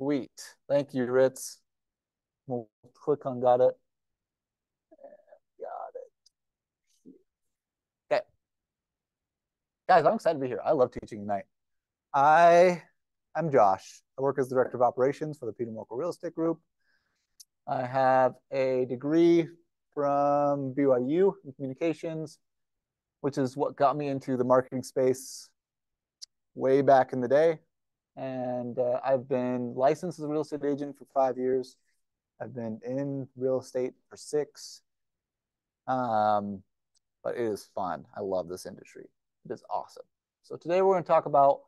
Sweet. Thank you, Ritz. We'll click on got it. Got it. Okay. Guys, I'm excited to be here. I love teaching Ignite. I'm Josh. I work as Director of Operations for the Peter Morkel Real Estate Group. I have a degree from BYU in communications, which is what got me into the marketing space way back in the day. And I've been licensed as a real estate agent for 5 years. I've been in real estate for 6. But it is fun. I love this industry. It is awesome. So today we're going to talk about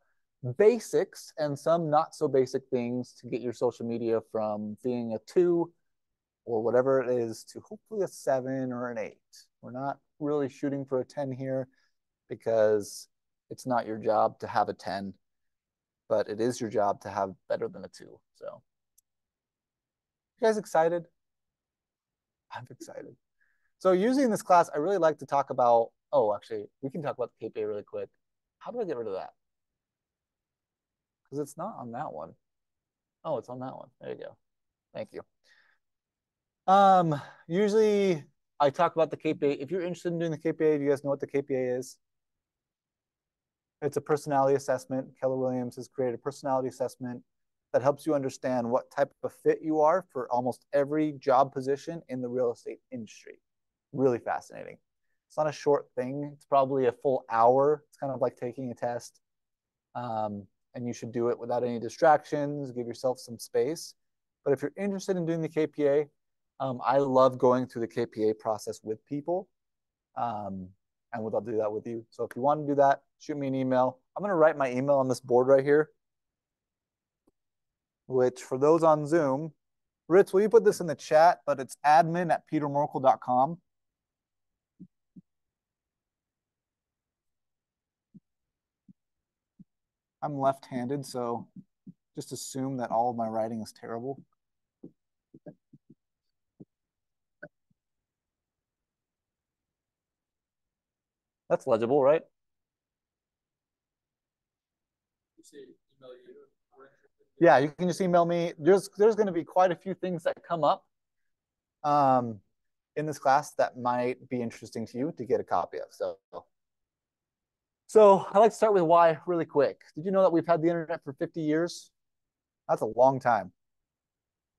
basics and some not so basic things to get your social media from being a 2 or whatever it is to hopefully a 7 or an 8. We're not really shooting for a 10 here because it's not your job to have a 10, but it is your job to have better than a 2. So, you guys excited? I'm excited. So using this class, I really like to talk about, actually, we can talk about the KPA really quick. How do I get rid of that? Because it's not on that one. Oh, it's on that one. There you go. Thank you. Usually I talk about the KPA. If you're interested in doing the KPA, do you guys know what the KPA is? It's a personality assessment. Keller Williams has created a personality assessment that helps you understand what type of fit you are for almost every job position in the real estate industry. Really fascinating. It's not a short thing. It's probably a full hour. It's kind of like taking a test. And you should do it without any distractions, give yourself some space. But if you're interested in doing the KPA, I love going through the KPA process with people. And I'll do that with you. So if you want to do that, shoot me an email. I'm going to write my email on this board right here, which for those on Zoom, Ritz, will you put this in the chat? But it's admin@petermorkel.com. I'm left-handed, so just assume that all of my writing is terrible. That's legible, right? Yeah, you can just email me. There's going to be quite a few things that come up in this class that might be interesting to you to get a copy of. So I like to start with why really quick. Did you know that we've had the internet for 50 years? That's a long time.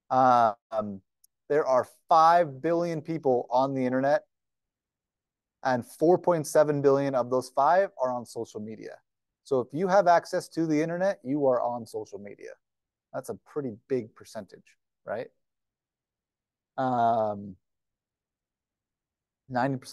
There are 5 billion people on the internet, and 4.7 billion of those 5 are on social media. So if you have access to the internet, you are on social media. That's a pretty big percentage, right? 90%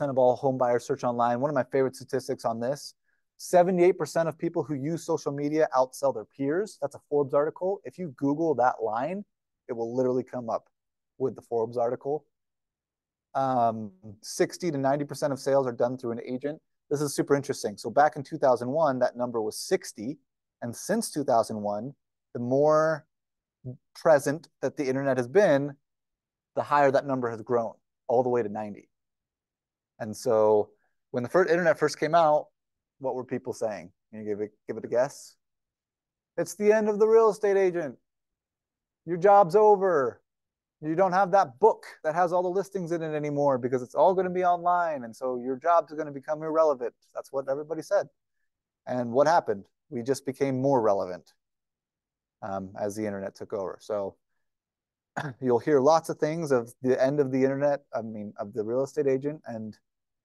of all home buyers search online. One of my favorite statistics on this, 78% of people who use social media outsell their peers. That's a Forbes article. If you Google that line, it will literally come up with the Forbes article. 60 to 90% of sales are done through an agent. This is super interesting. So back in 2001, that number was 60. And since 2001, the more present that the internet has been, the higher that number has grown, all the way to 90. And so when the internet first came out, what were people saying? Can you give it a guess? It's the end of the real estate agent. Your job's over. You don't have that book that has all the listings in it anymore because it's all going to be online. And so your jobs are going to become irrelevant. That's what everybody said. And what happened? We just became more relevant as the internet took over. So you'll hear lots of things of the end of the internet, of the real estate agent, and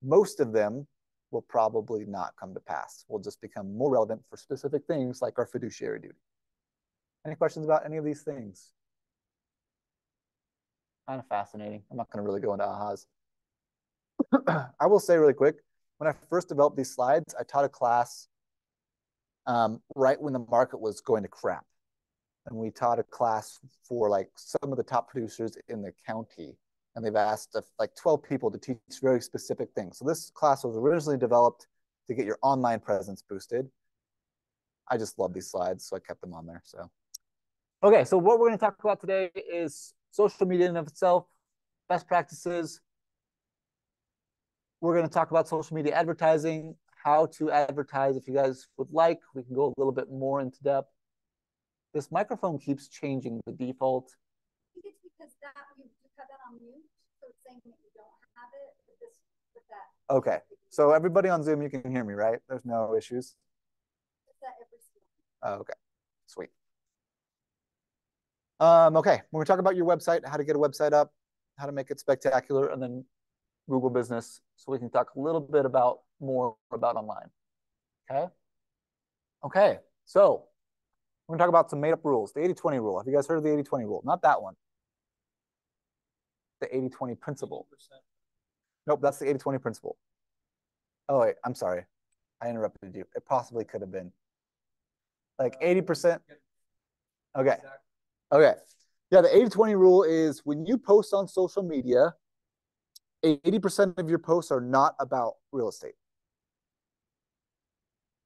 most of them will probably not come to pass. We'll just become more relevant for specific things like our fiduciary duty. Any questions about any of these things? Kind of fascinating. I'm not going to really go into ahas. I will say really quick, when I first developed these slides, I taught a class right when the market was going to crap. And we taught a class for like some of the top producers in the county. And they've asked like 12 people to teach very specific things. So this class was originally developed to get your online presence boosted. I just love these slides, so I kept them on there. So, okay, so what we're going to talk about today is social media in and of itself, best practices. We're going to talk about social media advertising, how to advertise. If you guys would like, we can go a little bit more into depth. This microphone keeps changing the default. I think it's because that you cut that on mute, so it's saying that you don't have it. But this, with that. Okay. So everybody on Zoom, you can hear me, right? There's no issues. Okay. Sweet. Okay. When we talk about your website, how to get a website up, how to make it spectacular, and then Google Business, so we can talk a little bit about more about online. Okay. Okay. So we're gonna talk about some made-up rules. The 80-20 rule. Have you guys heard of the 80-20 rule? Not that one. The 80-20 principle. Nope, that's the 80-20 principle. Oh wait, I'm sorry. I interrupted you. It possibly could have been like 80%. Okay. Okay. Yeah, the 80-20 rule is when you post on social media, 80% of your posts are not about real estate.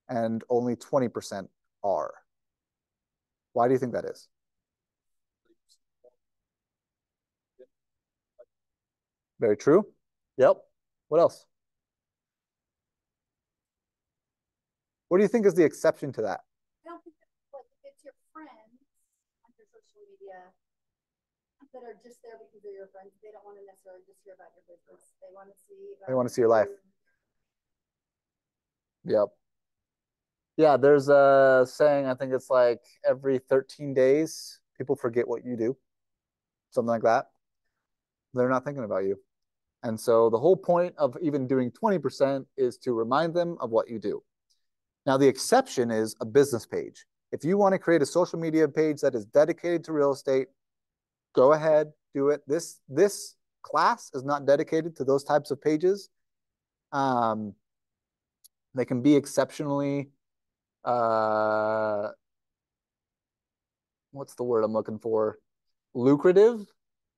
And only 20% are. Why do you think that is? Very true. Yep. What else? What do you think is the exception to that? I don't think that, like, if it's your friends on your social media that are just there because they're your friends, they don't want to necessarily just hear about your business. They want to see. They want to see your life. Yep. Yeah, there's a saying, I think it's like every 13 days, people forget what you do. Something like that. They're not thinking about you. And so the whole point of even doing 20% is to remind them of what you do. Now, the exception is a business page. If you want to create a social media page that is dedicated to real estate, go ahead, do it. This class is not dedicated to those types of pages. They can be exceptionally, what's the word I'm looking for? Lucrative.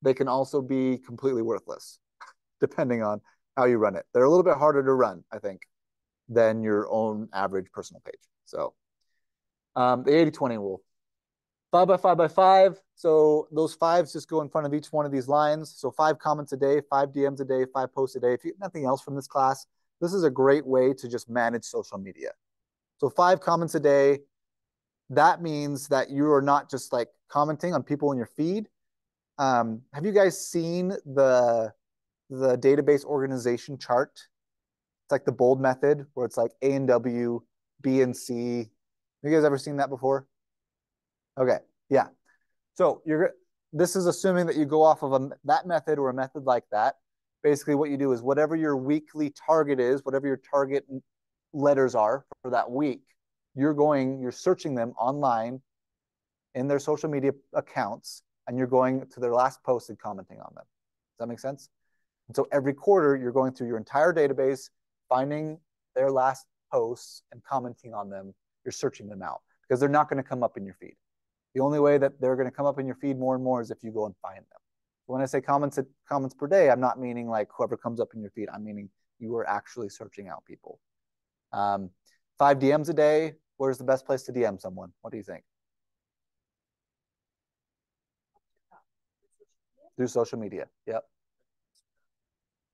They can also be completely worthless, depending on how you run it. They're a little bit harder to run, I think, than your own average personal page. So the 80-20 rule. 5 by 5 by 5. So those fives just go in front of each one of these lines. So 5 comments a day, 5 DMs a day, 5 posts a day. If you get nothing else from this class, this is a great way to just manage social media. So 5 comments a day. That means that you are not just like commenting on people in your feed. Have you guys seen the database organization chart? It's like the bold method where it's like A and W, B and C. Have you guys ever seen that before? Okay, yeah. So this is assuming that you go off of that method or a method like that. Basically, what you do is whatever your weekly target is, whatever your target letters are for that week, you're searching them online in their social media accounts, and you're going to their last post and commenting on them. Does that make sense? And so every quarter, you're going through your entire database, finding their last posts and commenting on them. You're searching them out because they're not going to come up in your feed. The only way that they're going to come up in your feed more and more is if you go and find them. When I say comments per day, I'm not meaning like whoever comes up in your feed. I'm meaning you are actually searching out people. 5 DMs a day. Where's the best place to DM someone? What do you think? Through social media. Yep.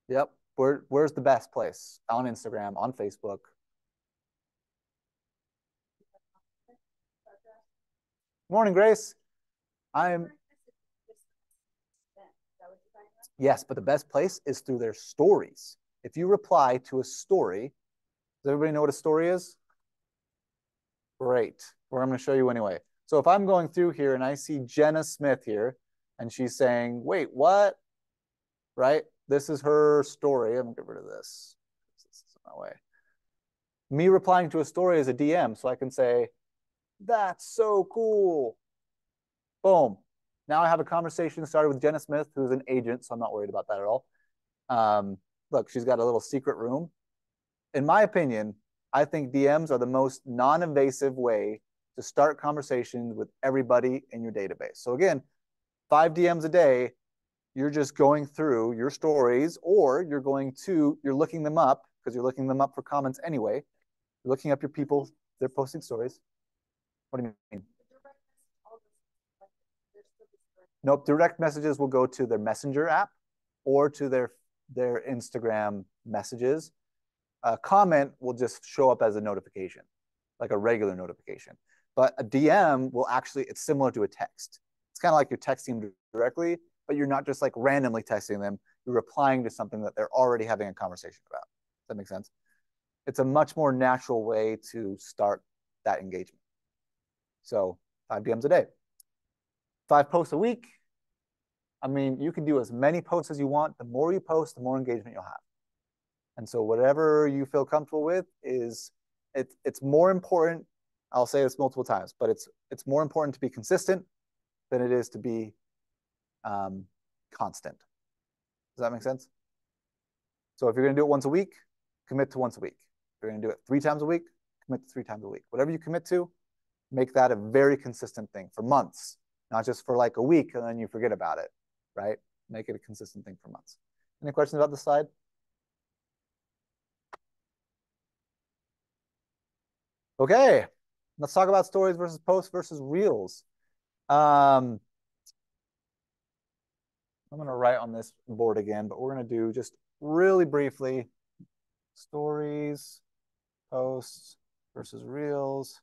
Yep. Where's the best place? On Instagram, on Facebook. Morning, Grace. Yes, but the best place is through their stories. If you reply to a story, does everybody know what a story is? Great. Well, I'm going to show you anyway. So if I'm going through here and I see Jenna Smith here, and she's saying, wait, what? Right? This is her story. I'm going to get rid of this. This is my way. Me replying to a story is a DM, so I can say, that's so cool. Boom. Now I have a conversation started with Jenna Smith, who's an agent, so I'm not worried about that at all. Look, she's got a little secret room. In my opinion, I think DMs are the most non-invasive way to start conversations with everybody in your database. So again, 5 DMs a day, you're just going through your stories, or you're looking them up because you're looking them up for comments anyway. You're looking up your people, they're posting stories. What do you mean? Nope, direct messages will go to their Messenger app or to their Instagram messages. A comment will just show up as a notification, like a regular notification. But a DM will actually, it's similar to a text. It's kind of like you're texting them directly, but you're not just like randomly texting them. You're replying to something that they're already having a conversation about. Does that make sense? It's a much more natural way to start that engagement. So 5 DMs a day, 5 posts a week. I mean, you can do as many posts as you want. The more you post, the more engagement you'll have. And so whatever you feel comfortable with is it's more important. I'll say this multiple times, but it's more important to be consistent than it is to be constant. Does that make sense? So if you're going to do it once a week, commit to once a week. If you're going to do it 3 times a week, commit to 3 times a week. Whatever you commit to, make that a very consistent thing for months, not just for like a week and then you forget about it, right? Make it a consistent thing for months. Any questions about this slide? Okay, let's talk about stories versus posts versus reels. I'm going to write on this board again, but we're going to do just really briefly stories, posts versus reels.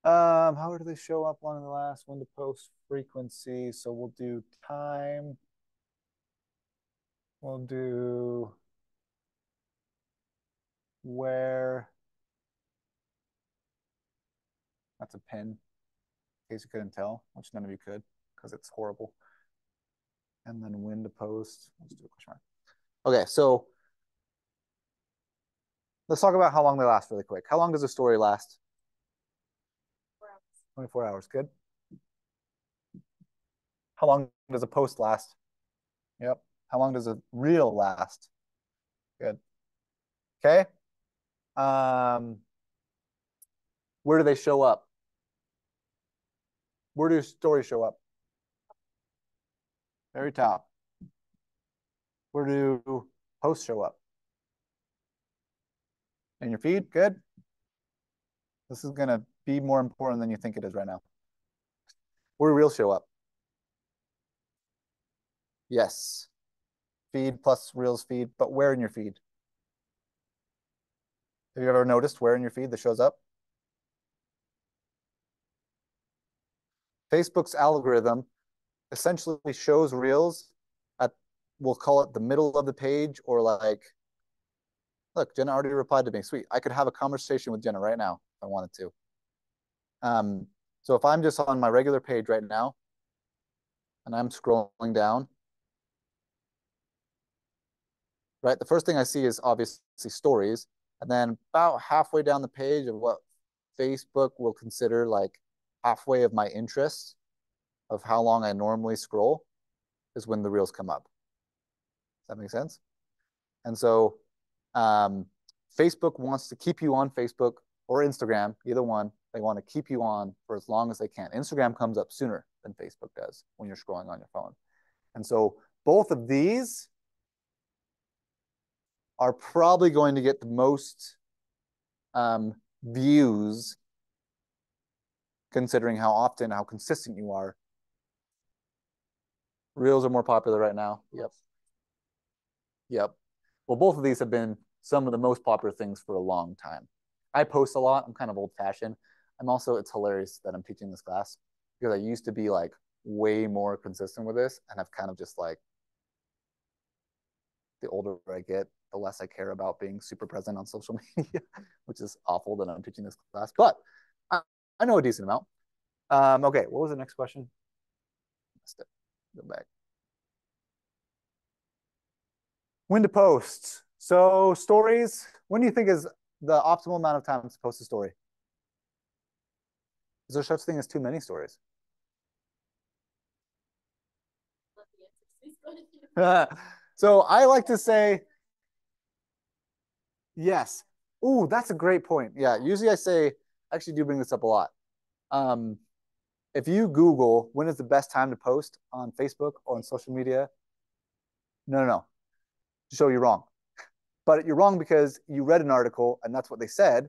How do they show up on the last one to post frequency? So we'll do time. We'll do where. That's a pin, in case you couldn't tell, which none of you could because it's horrible. And then when to post. Let's do a question mark. Okay, so let's talk about how long they last really quick. How long does a story last? 24 hours. Good. How long does a post last? Yep. How long does a reel last? Good. Okay. Where do they show up? Where do stories show up? Very top. Where do posts show up? In your feed? Good. This is going to be more important than you think it is right now. Where do reels show up? Yes. Feed plus reels feed, but where in your feed? Have you ever noticed where in your feed that shows up? Facebook's algorithm essentially shows reels at, we'll call it the middle of the page, or like, look, Jenna already replied to me. Sweet. I could have a conversation with Jenna right now if I wanted to. So if I'm just on my regular page right now and I'm scrolling down, right, the first thing I see is obviously stories. And then about halfway down the page of what Facebook will consider like halfway of my interest of how long I normally scroll is when the reels come up. Does that make sense? And so Facebook wants to keep you on Facebook or Instagram, either one. They want to keep you on for as long as they can. Instagram comes up sooner than Facebook does when you're scrolling on your phone. And so both of these are probably going to get the most views, considering how often, how consistent you are. Reels are more popular right now. Yep. Yep. Well, both of these have been some of the most popular things for a long time. I post a lot. I'm kind of old fashioned. I'm also, it's hilarious that I'm teaching this class because I used to be like way more consistent with this. And I've kind of just like, the older I get, the less I care about being super present on social media, which is awful that I'm teaching this class, but I know a decent amount. Okay, what was the next question? Go back. When to post. So stories, when do you think is the optimal amount of time to post a story? Is there such thing as too many stories? So I like to say, yes. Ooh, that's a great point. Yeah, usually I say, I actually do bring this up a lot. If you Google when is the best time to post on Facebook or on social media, no. So you're wrong. But you're wrong because you read an article and that's what they said,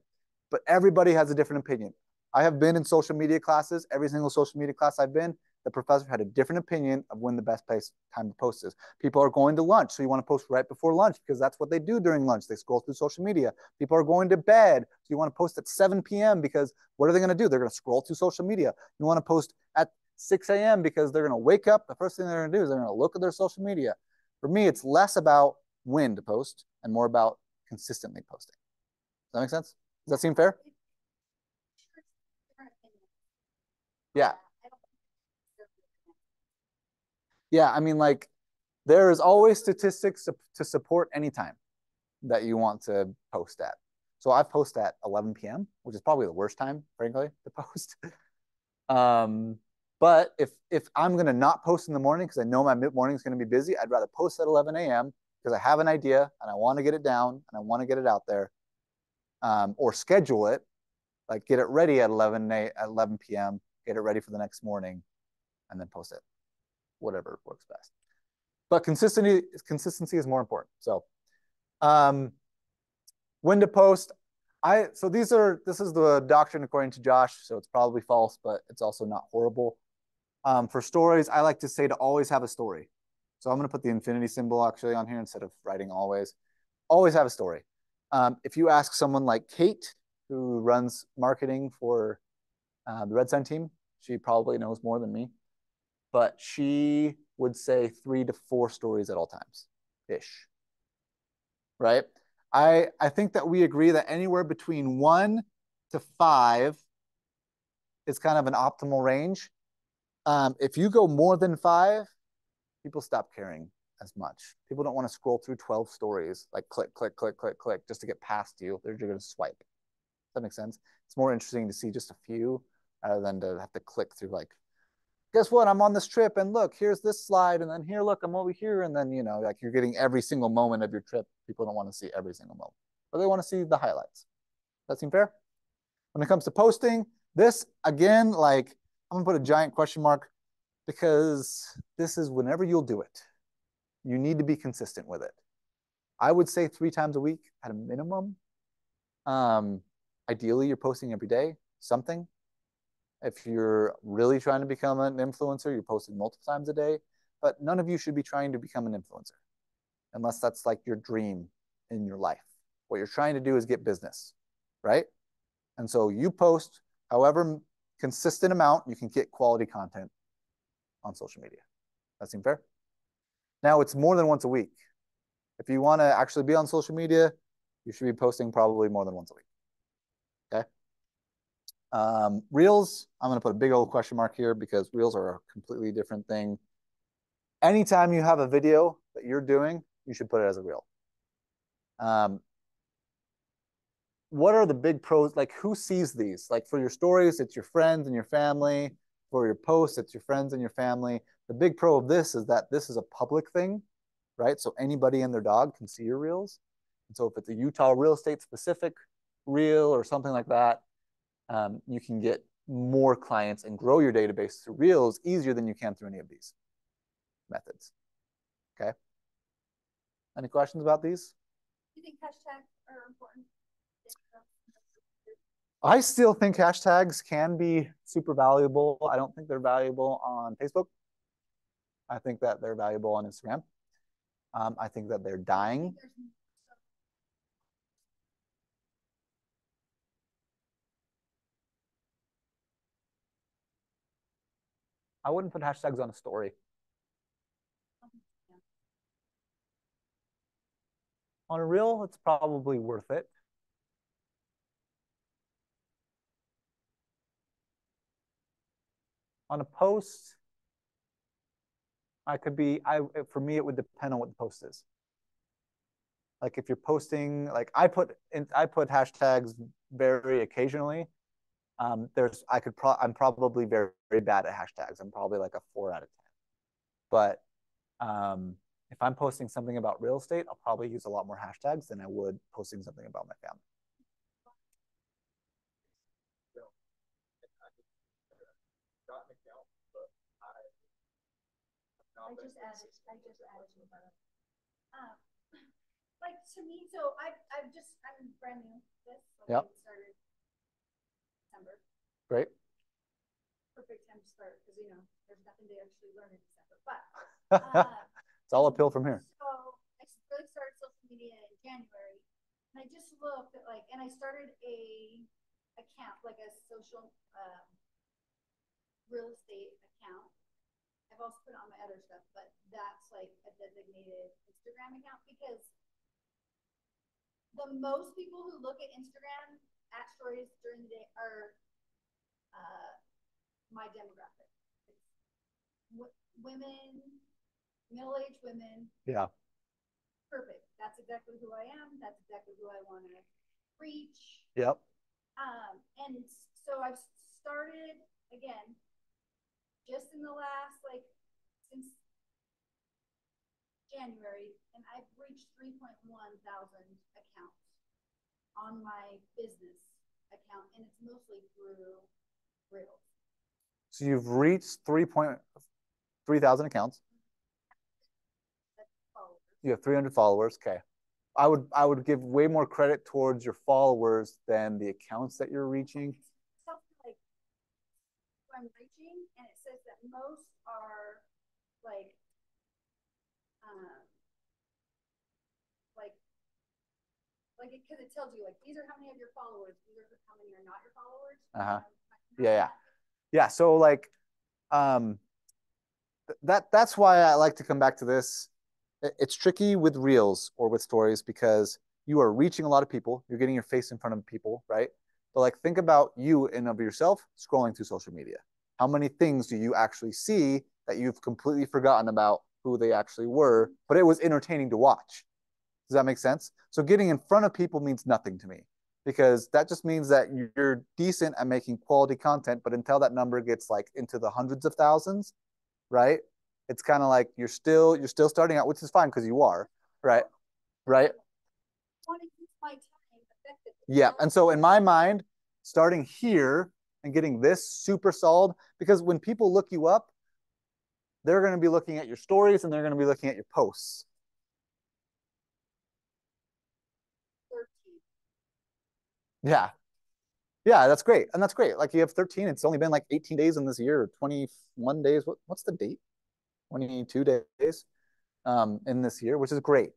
but everybody has a different opinion. I have been in social media classes. Every single social media class I've been, the professor had a different opinion of when the best time to post is. People are going to lunch, so you want to post right before lunch because that's what they do during lunch. They scroll through social media. People are going to bed, so you want to post at 7 p.m. because what are they going to do? They're going to scroll through social media. You want to post at 6 a.m. because they're going to wake up. The first thing they're going to do is they're going to look at their social media. For me, it's less about when to post and more about consistently posting. Does that make sense? Does that seem fair? Yeah. Yeah, I mean, like, there is always statistics to support any time that you want to post at. So I post at 11 p.m., which is probably the worst time, frankly, to post. But if I'm gonna not post in the morning because I know my morning is gonna be busy, I'd rather post at 11 a.m. because I have an idea and I want to get it down and I want to get it out there, or schedule it, like get it ready at 11 p.m., get it ready for the next morning, and then post it. Whatever works best. But consistency is more important. So when to post. This is the doctrine according to Josh, so it's probably false, but it's also not horrible. For stories, I like to say to always have a story. So I'm going to put the infinity symbol actually on here instead of writing always. Always have a story. If you ask someone like Kate, who runs marketing for the Red Sun team, she probably knows more than me, but she would say 3 to 4 stories at all times, ish. Right? I think that we agree that anywhere between 1 to 5 is kind of an optimal range. If you go more than 5, people stop caring as much. People don't want to scroll through 12 stories, like click, click, click, click, click, just to get past you. They're going to swipe. Does that make sense? It's more interesting to see just a few rather than to have to click through like, guess what? I'm on this trip and look, here's this slide. And then here, look, I'm over here. And then, like you're getting every single moment of your trip. People don't want to see every single moment, but they want to see the highlights. That seem fair? When it comes to posting, this again, like I'm gonna put a giant question mark because this is whenever you'll do it. You need to be consistent with it. I would say 3 times a week at a minimum. Ideally, you're posting every day, something. If you're really trying to become an influencer, you're posting multiple times a day, but none of you should be trying to become an influencer unless that's like your dream in your life. What you're trying to do is get business, right? And so you post however consistent amount you can get quality content on social media. That seem fair? Now it's more than once a week. If you want to actually be on social media, you should be posting probably more than once a week. Okay. Reels, I'm going to put a big old question mark here because reels are a completely different thing. Anytime you have a video that you're doing, you should put it as a reel. What are the big pros? Like, who sees these? Like, for your stories, it's your friends and your family. For your posts, it's your friends and your family. The big pro of this is that this is a public thing, right? So anybody and their dog can see your reels. And so if it's a Utah real estate specific reel or something like that, you can get more clients and grow your database through reels easier than you can through any of these methods. Okay. Any questions about these? Do you think hashtags are important? I still think hashtags can be super valuable. I don't think they're valuable on Facebook. I think that they're valuable on Instagram. I think that they're dying. I wouldn't put hashtags on a story. On a reel, it's probably worth it. On a post, for me, it would depend on what the post is. Like if you're posting, like I put hashtags very occasionally. I'm probably very, very bad at hashtags. I'm probably like a 4 out of 10. But if I'm posting something about real estate, I'll probably use a lot more hashtags than I would posting something about my family. I just added you about it. Like to me, so I'm brand new this. So yep. Started December. Great. Perfect time to start because there's nothing to actually learn in December. But it's all uphill from here. So I really started social media in January, and I just looked at like, and I started a account, like a social real estate account. I've also put on my other stuff, but that's like a designated Instagram account because the most people who look at Instagram at stories during the day are my demographic. It's women, middle-aged women. Yeah. Perfect. That's exactly who I am. That's exactly who I want to reach. Yep. And so I've started again, just in the last like since January, and I've reached 3.1 thousand accounts on my business account, and it's mostly through Reels. So you've reached 3,300 accounts. You have 300 followers. Okay. I would give way more credit towards your followers than the accounts that you're reaching. So like I'm reaching, and it says that most are like because it tells you like these are how many of your followers, these are how many are not your followers. Yeah. So like that's why I like to come back to this. It's tricky with reels or with stories because you are reaching a lot of people, you're getting your face in front of people, right? But like think about you and of yourself scrolling through social media. How many things do you actually see that you've completely forgotten about who they actually were, but it was entertaining to watch? Does that make sense? So getting in front of people means nothing to me because that just means that you're decent at making quality content, but until that number gets like into the hundreds of thousands, right? It's kind of like you're still starting out, which is fine because you are, right? Right? Yeah. And so in my mind, starting here and getting this super solid, because when people look you up, they're going to be looking at your stories and they're going to be looking at your posts. 13. Yeah. Yeah, that's great. And that's great. Like you have 13, it's only been like 18 days in this year, 21 days. What's the date? 22 days in this year, which is great.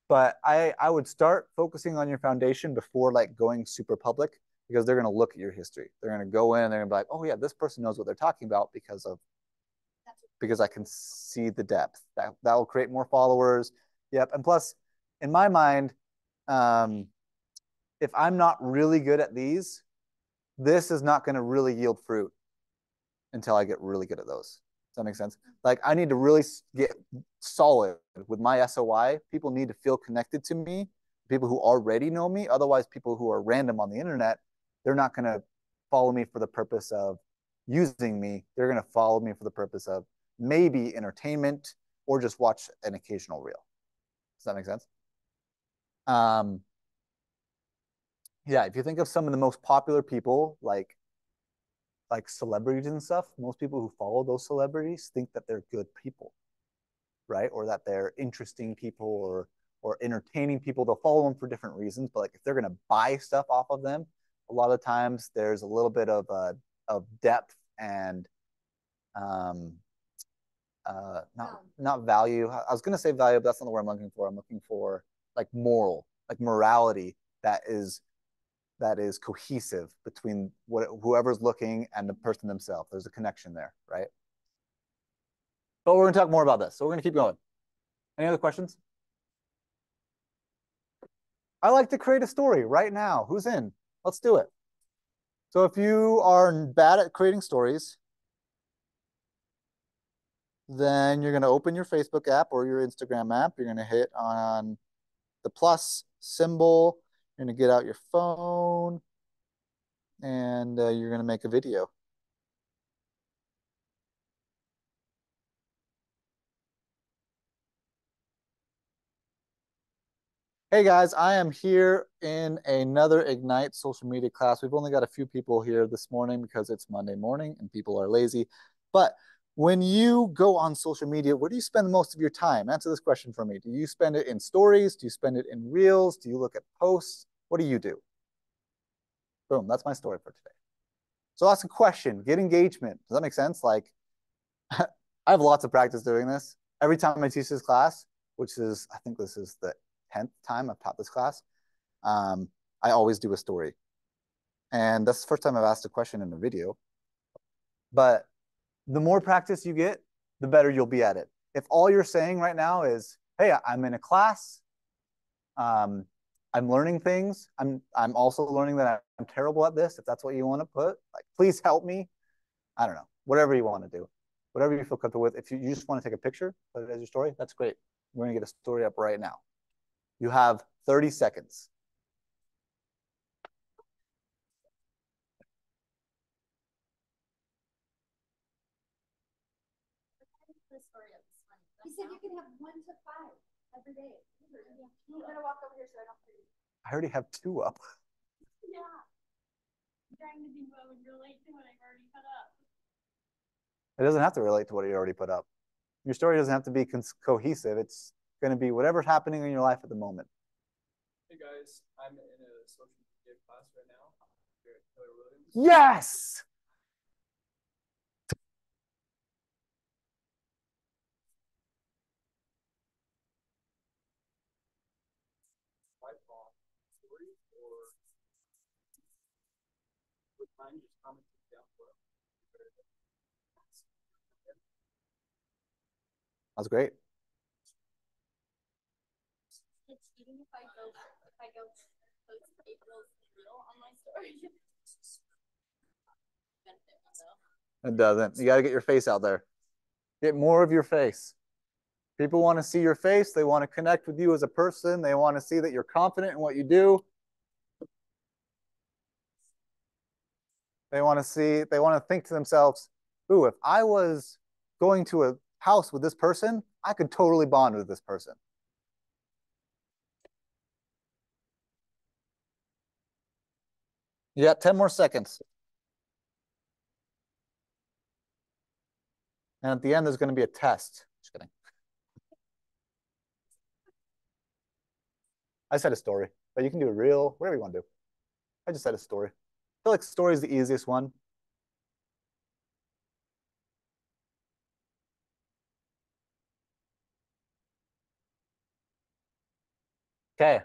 But I would start focusing on your foundation before like going super public because they're going to look at your history. They're going to go in and they're going to be like, oh yeah, this person knows what they're talking about because I can see the depth. That will create more followers. Yep. And plus, in my mind, if I'm not really good at these, this is not going to really yield fruit until I get really good at those. Does that make sense? Like I need to really get solid with my SOI. People need to feel connected to me, people who already know me. Otherwise, people who are random on the internet, they're not going to follow me for the purpose of using me. They're going to follow me for the purpose of maybe entertainment or just watch an occasional reel. Does that make sense? Yeah, if you think of some of the most popular people, like celebrities and stuff, most people who follow those celebrities think that they're good people, right? Or that they're interesting people or entertaining people. They'll follow them for different reasons, but like if they're gonna buy stuff off of them, a lot of times there's a little bit of depth and not value. I was gonna say value, but that's not the word I'm looking for. I'm looking for like moral, like morality that is cohesive between whoever's looking and the person themselves. There's a connection there, right? But we're going to talk more about this. So we're going to keep going. Any other questions? I like to create a story right now. Who's in? Let's do it. So if you are bad at creating stories, then you're going to open your Facebook app or your Instagram app. You're going to hit on the plus symbol. You're going to get out your phone and you're going to make a video. Hey guys, I am here in another Ignite social media class. We've only got a few people here this morning because it's Monday morning and people are lazy. But when you go on social media, where do you spend most of your time? Answer this question for me. Do you spend it in stories? Do you spend it in reels? Do you look at posts? What do you do? Boom, that's my story for today. So ask a question, get engagement. Does that make sense? Like I have lots of practice doing this. Every time I teach this class, which is, I think this is the 10th time I've taught this class, I always do a story. And that's the first time I've asked a question in a video. But the more practice you get, the better you'll be at it. If all you're saying right now is, hey, I'm in a class, um, I'm learning things, I'm also learning that I'm terrible at this, if that's what you want to put, like, please help me. I don't know, whatever you want to do, whatever you feel comfortable with. If you just want to take a picture, put it as your story, that's great. We're going to get a story up right now. You have 30 seconds. He said you can have 1 to 5 every day. You better walk over here so I don't forget. I already have 2 up. Yeah. I'm trying to think what would relate to what I've already put up. It doesn't have to relate to what you already put up. Your story doesn't have to be cohesive. It's going to be whatever's happening in your life at the moment. Hey guys, I'm in a social media class right now. Berrett Williams. Yes! Lifelong story or with time, just comment down below. That's great. Even if I go post April's reel on my story. It doesn't. You got to get your face out there. Get more of your face. People want to see your face. They want to connect with you as a person. They want to see that you're confident in what you do. They want to think to themselves, ooh, if I was going to a house with this person, I could totally bond with this person. You got 10 more seconds. And at the end, there's going to be a test. Just kidding. I said a story, but you can do a reel, whatever you want to do. I just said a story. I feel like story is the easiest one. Okay,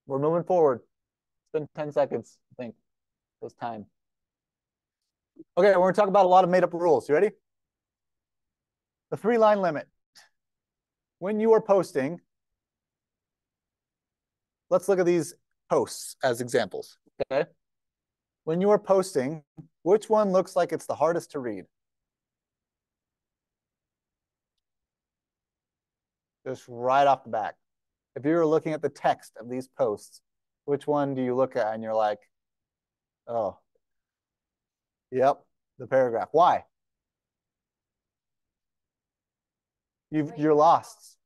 we're moving forward. It's been 10 seconds, I think. It was time. Okay, we're going to talk about a lot of made up rules. You ready? The 3-line limit. When you are posting, let's look at these posts as examples. Okay. When you are posting, which one looks like it's the hardest to read? Just right off the back. If you were looking at the text of these posts, which one do you look at and you're like, oh, yep, the paragraph. Why? You're lost.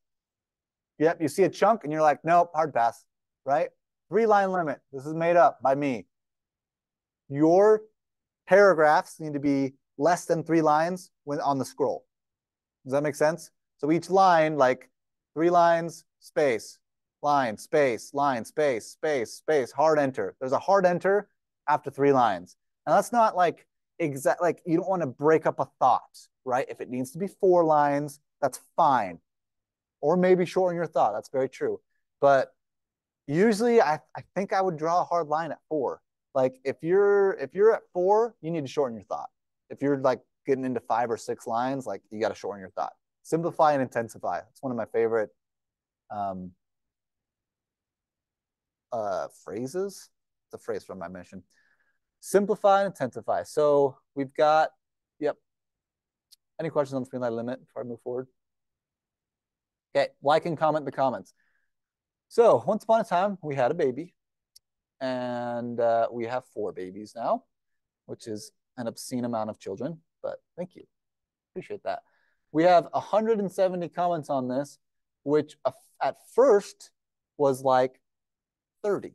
Yep, you see a chunk and you're like, nope, hard pass, right? 3-line limit. This is made up by me. Your paragraphs need to be less than 3 lines when on the scroll. Does that make sense? So each line, like 3 lines, space, line, space, line, space, space, space, hard enter. There's a hard enter after 3 lines. And that's not like exact, like you don't want to break up a thought, right? If it needs to be 4 lines, that's fine. Or maybe shorten your thought. That's very true. But usually I think I would draw a hard line at 4. Like if you're at 4, you need to shorten your thought. If you're like getting into 5 or 6 lines, like you got to shorten your thought. Simplify and intensify. It's one of my favorite phrases. It's a phrase from my mission. Simplify and intensify. So we've got, yep. Any questions on the 3-line limit before I move forward? Okay, like and comment in the comments. So once upon a time, we had a baby, and we have 4 babies now, which is an obscene amount of children, but thank you. Appreciate that. We have 170 comments on this, which at first was like 30.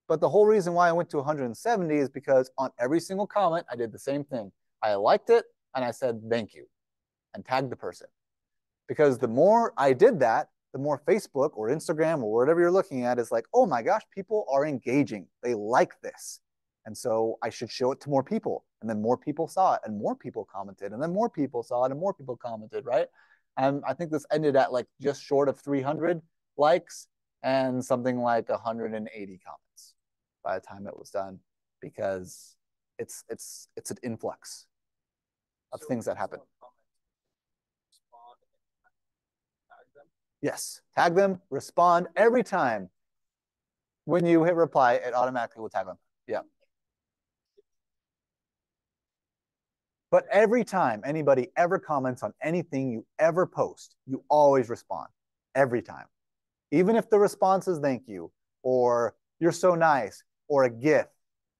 But the whole reason why I went to 170 is because on every single comment, I did the same thing. I liked it, and I said, thank you, and tagged the person. Because the more I did that, the more Facebook or Instagram or whatever you're looking at is like, oh my gosh, people are engaging. They like this. And so I should show it to more people. And then more people saw it and more people commented. And then more people saw it and more people commented, right? And I think this ended at like just short of 300 likes and something like 180 comments by the time it was done, because it's an influx of things that happen. Yes, tag them, respond every time. When you hit reply, it automatically will tag them. Yeah. But every time anybody ever comments on anything you ever post, you always respond. Every time. Even if the response is thank you, or you're so nice, or a GIF,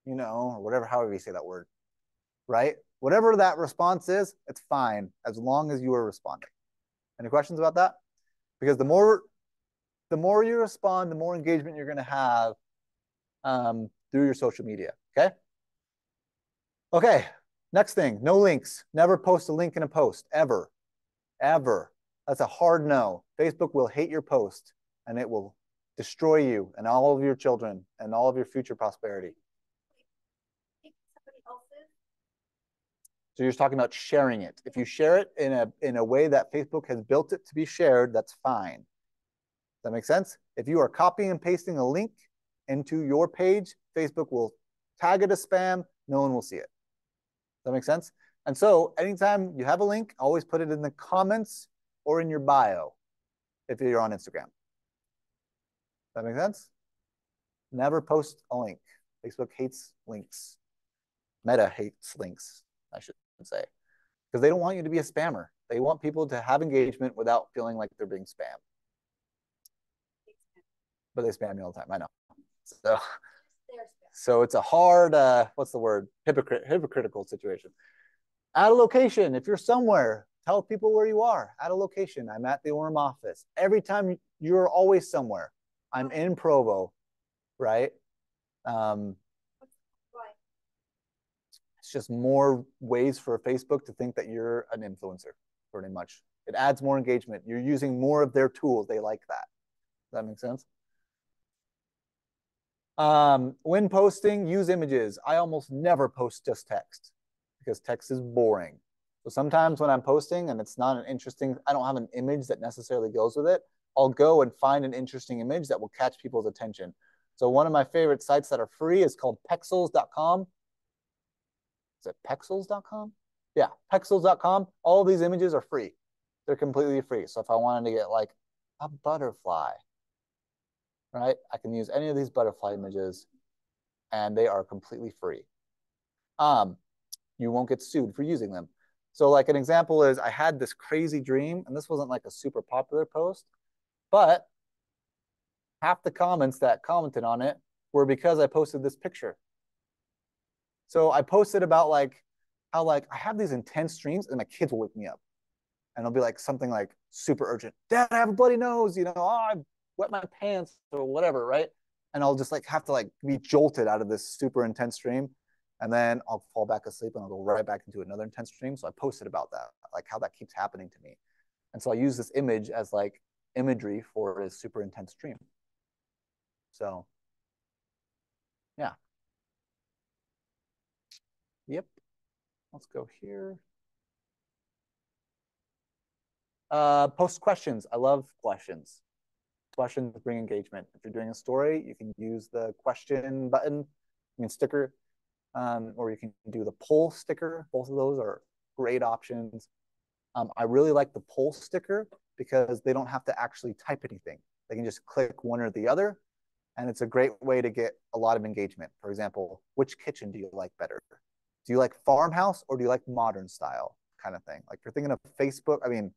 or whatever, however you say that word, right? Whatever that response is, it's fine as long as you are responding. Any questions about that? Because the more you respond, the more engagement you're going to have through your social media. Okay. Okay. Next thing, no links. Never post a link in a post, ever. Ever. That's a hard no. Facebook will hate your post and it will destroy you and all of your children and all of your future prosperity. So you're just talking about sharing it. If you share it in a way that Facebook has built it to be shared, that's fine. Does that make sense? If you are copying and pasting a link into your page, Facebook will tag it as spam. No one will see it. Does that make sense? And so anytime you have a link, always put it in the comments or in your bio if you're on Instagram. Does that make sense? Never post a link. Facebook hates links. Meta hates links, I should say, because they don't want you to be a spammer. They want people to have engagement without feeling like they're being spammed. But they spam me all the time. I know. So it's a hard, what's the word? Hypocritical situation. Add a location. If you're somewhere, tell people where you are. Add a location. I'm at the Orem office. Every time you're always somewhere. I'm in Provo, right? It's just more ways for Facebook to think that you're an influencer, pretty much. It adds more engagement. You're using more of their tools. They like that. Does that make sense? When posting, use images. I almost never post just text because text is boring. So sometimes when I'm posting and it's not an interesting, I don't have an image that necessarily goes with it, I'll go and find an interesting image that will catch people's attention. So one of my favorite sites that are free is called pexels.com. Is it pexels.com? Yeah, pexels.com. All of these images are free. They're completely free. So if I wanted to get like a butterfly, right? I can use any of these butterfly images and they are completely free. You won't get sued for using them. So like an example is I had this crazy dream, and this wasn't like a super popular post, but half the comments that commented on it were because I posted this picture. So I posted about like how like I have these intense dreams and my kids will wake me up. And it'll be like something like super urgent. Dad, I have a bloody nose, oh, I wet my pants or whatever, right? And I'll just like have to like be jolted out of this super intense dream. And then I'll fall back asleep and I'll go right back into another intense dream. So I posted about that, like how that keeps happening to me. And so I use this image as like imagery for a super intense dream. So yeah. Yep. Let's go here. Post questions. I love questions. Questions bring engagement. If you're doing a story, you can use the question button, you can sticker, or you can do the poll sticker. Both of those are great options. I really like the poll sticker because they don't have to actually type anything. They can just click one or the other, and it's a great way to get a lot of engagement. For example, which kitchen do you like better? Do you like farmhouse or do you like modern style kind of thing? Like if you're thinking of Facebook, I mean,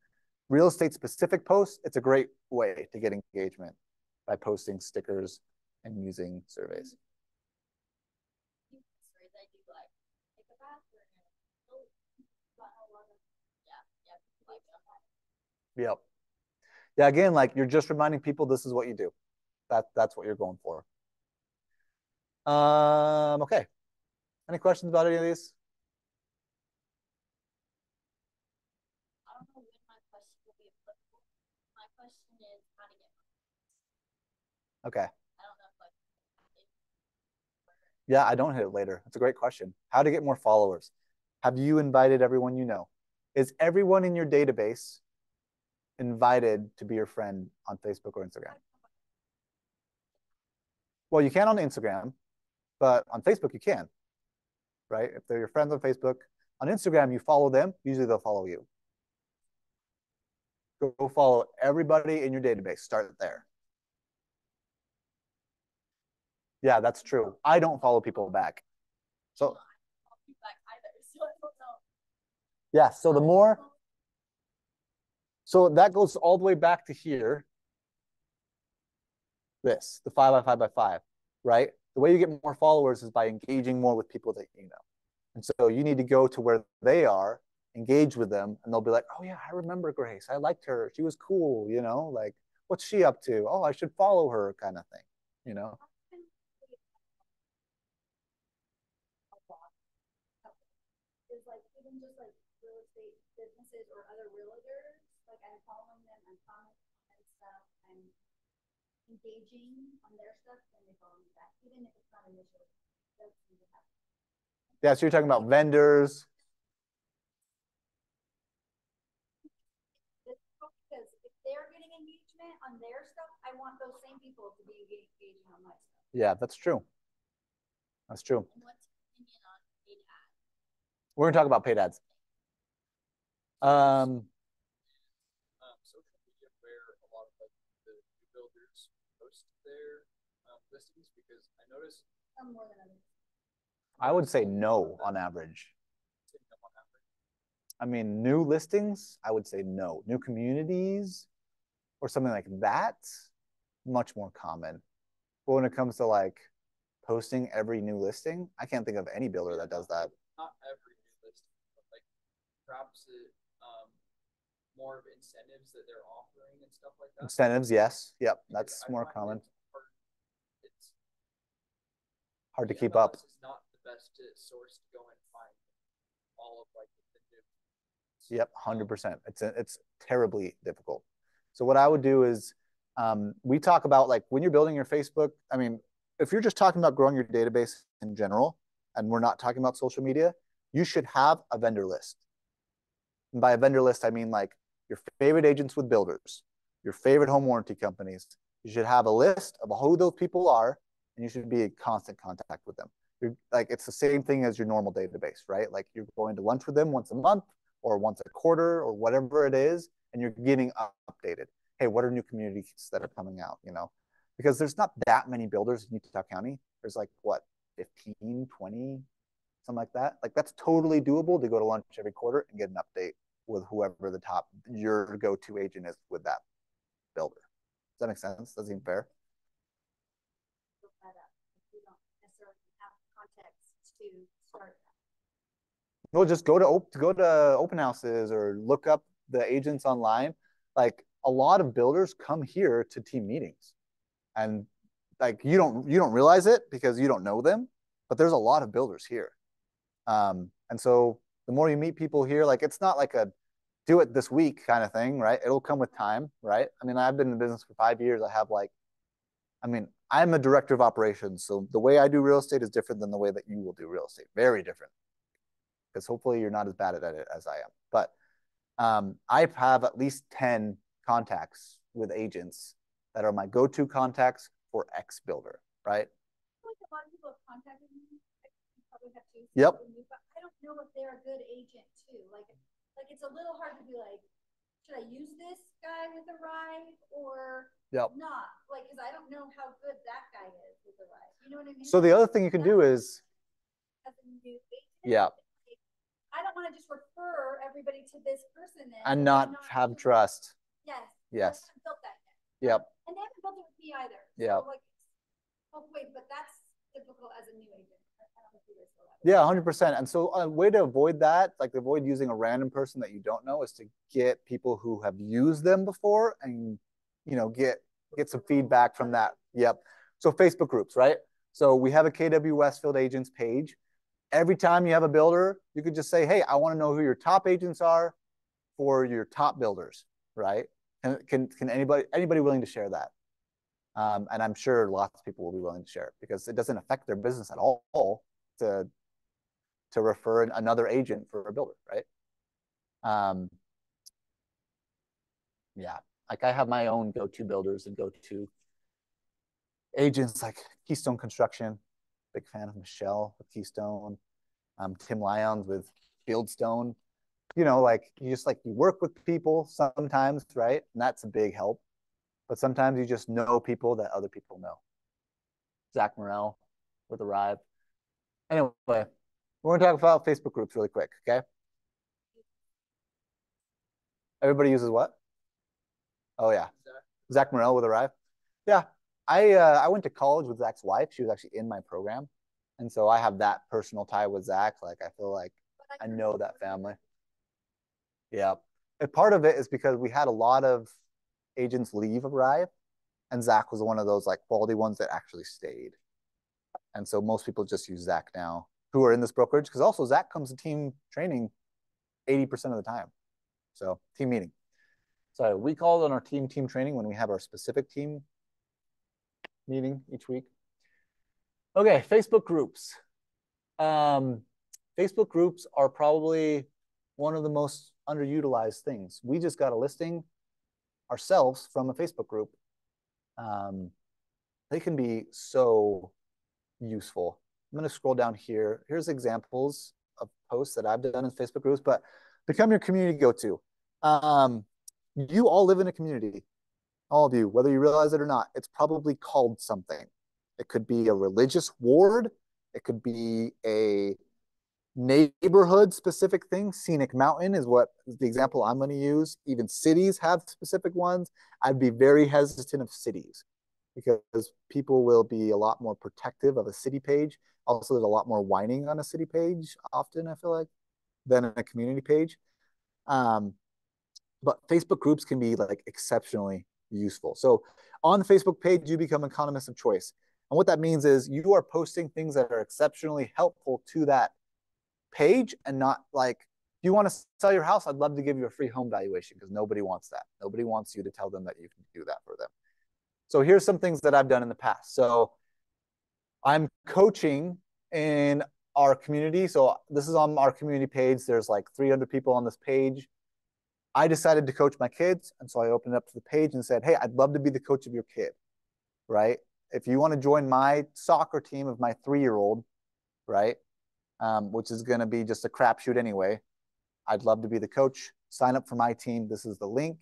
real estate specific posts, it's a great way to get engagement by posting stickers and using surveys. Yep. Yeah, again, like you're just reminding people this is what you do. That's what you're going for. Okay. Any questions about any of these? I don't know when my question will be applicable. My question is how to get Okay. I don't know if like Yeah, I don't hit it later. That's a great question. How to get more followers? Have you invited everyone you know? Is everyone in your database invited to be your friend on Facebook or Instagram? Well, you can on Instagram, but on Facebook you can, right? If they're your friends on Facebook, on Instagram you follow them, usually they'll follow you. Go follow everybody in your database. Start there. Yeah, that's true. I don't follow people back. So yeah, so the more, so that goes all the way back to here. This, the 5x5x5, right? The way you get more followers is by engaging more with people that you know. And so you need to go to where they are, engage with them, and they'll be like, oh yeah, I remember Grace. I liked her. She was cool, you know, like what's she up to? Oh, I should follow her kind of thing, you know? Is like even just like real estate businesses or other realtors, like I'm following them, I'm commenting and stuff, I'm engaging on their stuff, and they follow me back, even if it's not initial. Yeah, so you're talking about vendors. Because if they're getting engagement on their stuff, I want those same people to be engaging on my stuff. Yeah, that's true. That's true. And what's your opinion on paid ads? We're gonna talk about paid ads. Social media where a lot of like the new builders post their listings, because I noticed Some more than others. I would say no on average. I mean, new listings, I would say no. New communities or something like that, much more common. But when it comes to like posting every new listing, I can't think of any builder that does that. Not every new listing, but like perhaps it, more of incentives that they're offering and stuff like that. Incentives, yes. Yep, that's I more find common. It's hard to the keep MLS up. is not the best to source to go and find all of like the new. Yep, 100%. It's terribly difficult. So what I would do is we talk about like when you're building your Facebook. I mean, if you're just talking about growing your database in general, and we're not talking about social media, you should have a vendor list. And by a vendor list, I mean like your favorite agents with builders, your favorite home warranty companies. You should have a list of who those people are, and you should be in constant contact with them. You're like it's the same thing as your normal database, right? Like you're going to lunch with them once a month or once a quarter or whatever it is, and you're getting updated. Hey, what are new communities that are coming out? You know, because there's not that many builders in Utah County. There's like what 15, 20, something like that. Like that's totally doable to go to lunch every quarter and get an update with whoever the top your go-to agent is with that builder. Does that make sense? Does that seem fair? Look that up. We don't necessarily have context to start that. Well, just go to open houses or look up the agents online. Like a lot of builders come here to team meetings, and like you don't realize it because you don't know them, but there's a lot of builders here. And so the more you meet people here, like it's not like a do it this week kind of thing, right? It'll come with time, right? I mean, I've been in the business for 5 years. I mean, I'm a director of operations. So the way I do real estate is different than the way that you will do real estate. Very different. Because hopefully you're not as bad at it as I am. But I have at least 10 contacts with agents that are my go-to contacts for X builder, right? I feel like a lot of people have contacted me. You probably have too. Yep. But I don't know if they're a good agent too. Like it's a little hard to be like, should I use this guy with a ride or not? Like, because I don't know how good that guy is with a ride. You know what I mean? So the other thing you can do is, as a new agent, yeah, I don't want to just refer everybody to this person then, and not have trust. Yes. Yes. They haven't built that Yep. yet. And they haven't built it with me either. Yeah. So like, both ways, but that's difficult as a new agent. Yeah, 100%. And so a way to avoid that, like avoid using a random person that you don't know, is to get people who have used them before and, you know, get some feedback from that. Yep. So Facebook groups, right? So we have a KW Westfield agents page. Every time you have a builder, you could just say, hey, I want to know who your top agents are for your top builders, right? And can anybody willing to share that? And I'm sure lots of people will be willing to share it because it doesn't affect their business at all to refer another agent for a builder, right? Yeah, like I have my own go-to builders and go-to agents like Keystone Construction. Big fan of Michelle with Keystone. Tim Lyons with Fieldstone. You know, like you just like you work with people sometimes, right? And that's a big help. But sometimes you just know people that other people know. Zach Morrell with Arrive. Anyway, we're going to talk about Facebook groups really quick, okay? Everybody uses what? Oh yeah, Zach Morrell with Arrive. Yeah, I went to college with Zach's wife. She was actually in my program, and so I have that personal tie with Zach. Like I feel like I know that family. Yeah, and part of it is because we had a lot of agents leave Arrive, and Zach was one of those like quality ones that actually stayed. And so most people just use Zach now who are in this brokerage because also Zach comes to team training 80% of the time. So team meeting. So we call it on our team training when we have our specific team meeting each week. Okay, Facebook groups. Facebook groups are probably one of the most underutilized things. We just got a listing ourselves from a Facebook group. They can be so useful. I'm going to scroll down here. Here's examples of posts that I've done in Facebook groups, but become your community go-to. You all live in a community, all of you, whether you realize it or not. It's probably called something. It could be a religious ward. It could be a neighborhood specific thing. Scenic mountain is what is the example I'm going to use. Even cities have specific ones. I'd be very hesitant of cities because people will be a lot more protective of a city page. Also, there's a lot more whining on a city page often, I feel like, than a community page. But Facebook groups can be like exceptionally useful. So on the Facebook page, you become an economist of choice. And what that means is you are posting things that are exceptionally helpful to that page and not like, if you want to sell your house, I'd love to give you a free home valuation because nobody wants that. Nobody wants you to tell them that you can do that for them. So here's some things that I've done in the past. So I'm coaching in our community. So this is on our community page. There's like 300 people on this page. I decided to coach my kids. And so I opened up to the page and said, hey, I'd love to be the coach of your kid, right? If you want to join my soccer team of my 3-year-old, right, which is going to be just a crapshoot anyway, I'd love to be the coach. Sign up for my team. This is the link.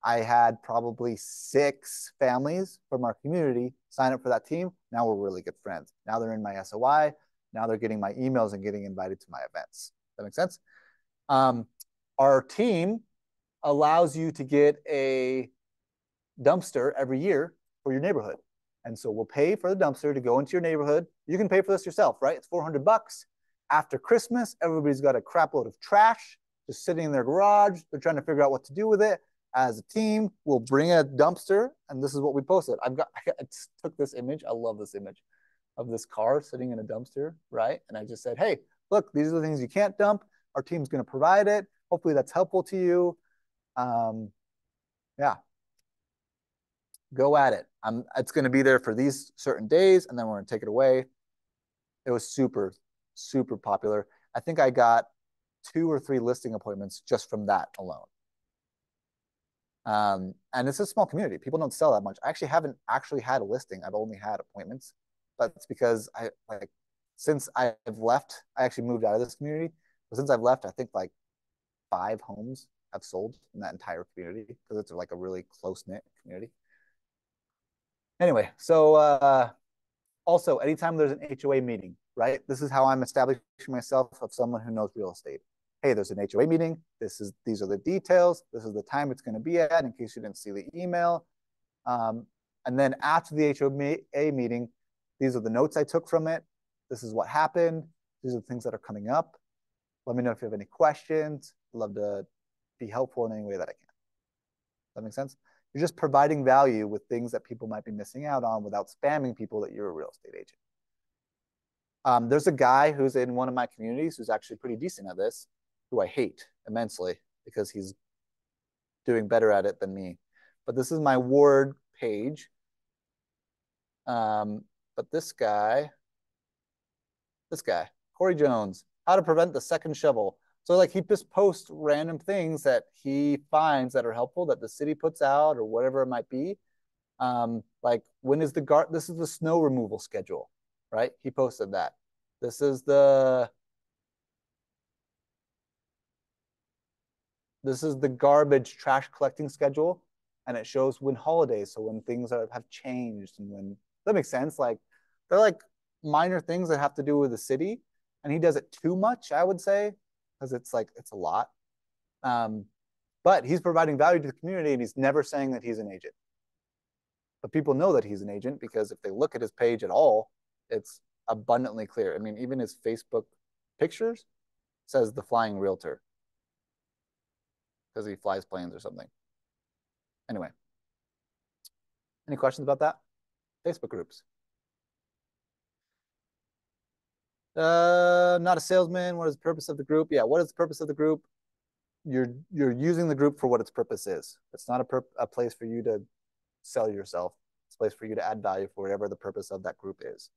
I had probably 6 families from our community sign up for that team. Now we're really good friends. Now they're in my SOI. Now they're getting my emails and getting invited to my events. That makes sense? Our team allows you to get a dumpster every year for your neighborhood. And so we'll pay for the dumpster to go into your neighborhood. You can pay for this yourself, right? It's $400. After Christmas, everybody's got a crap load of trash just sitting in their garage. They're trying to figure out what to do with it. As a team, we'll bring a dumpster, and this is what we posted. I took this image. I love this image of this car sitting in a dumpster, right? And I just said, hey, look, these are the things you can't dump. Our team's going to provide it. Hopefully that's helpful to you. Yeah, go at it. It's going to be there for these certain days, and then we're going to take it away. It was super, super popular. I think I got 2 or 3 listing appointments just from that alone. And it's a small community. People don't sell that much. I actually haven't actually had a listing. I've only had appointments, but it's because since I've left, I actually moved out of this community. But since I've left, I think like 5 homes have sold in that entire community because it's like a really close knit community. Anyway, so also anytime there's an HOA meeting, right? This is how I'm establishing myself of someone who knows real estate. Hey, there's an HOA meeting. These are the details. This is the time it's going to be at in case you didn't see the email. And then after the HOA meeting, these are the notes I took from it. This is what happened. These are the things that are coming up. Let me know if you have any questions. I'd love to be helpful in any way that I can. Does that make sense? You're just providing value with things that people might be missing out on without spamming people that you're a real estate agent. There's a guy who's in one of my communities who's actually pretty decent at this, who I hate immensely because he's doing better at it than me. But this is my ward page. But this guy, Corey Jones, how to prevent the second shovel. So like he just posts random things that he finds that are helpful that the city puts out or whatever it might be. Like when is this is the snow removal schedule, right? He posted that. This is the garbage trash collecting schedule, and it shows when holidays, so when things have changed and when that makes sense. Like they're like minor things that have to do with the city, and he does it too much, I would say, because it's a lot. Um, but he's providing value to the community, and he's never saying that he's an agent. But people know that he's an agent because if they look at his page at all, it's abundantly clear. I mean, even his Facebook pictures says the flying realtor because he flies planes or something. Anyway, any questions about that? Facebook groups. Not a salesman. What is the purpose of the group? Yeah, what is the purpose of the group? You're using the group for what its purpose is. It's not a place for you to sell yourself. It's a place for you to add value for whatever the purpose of that group is.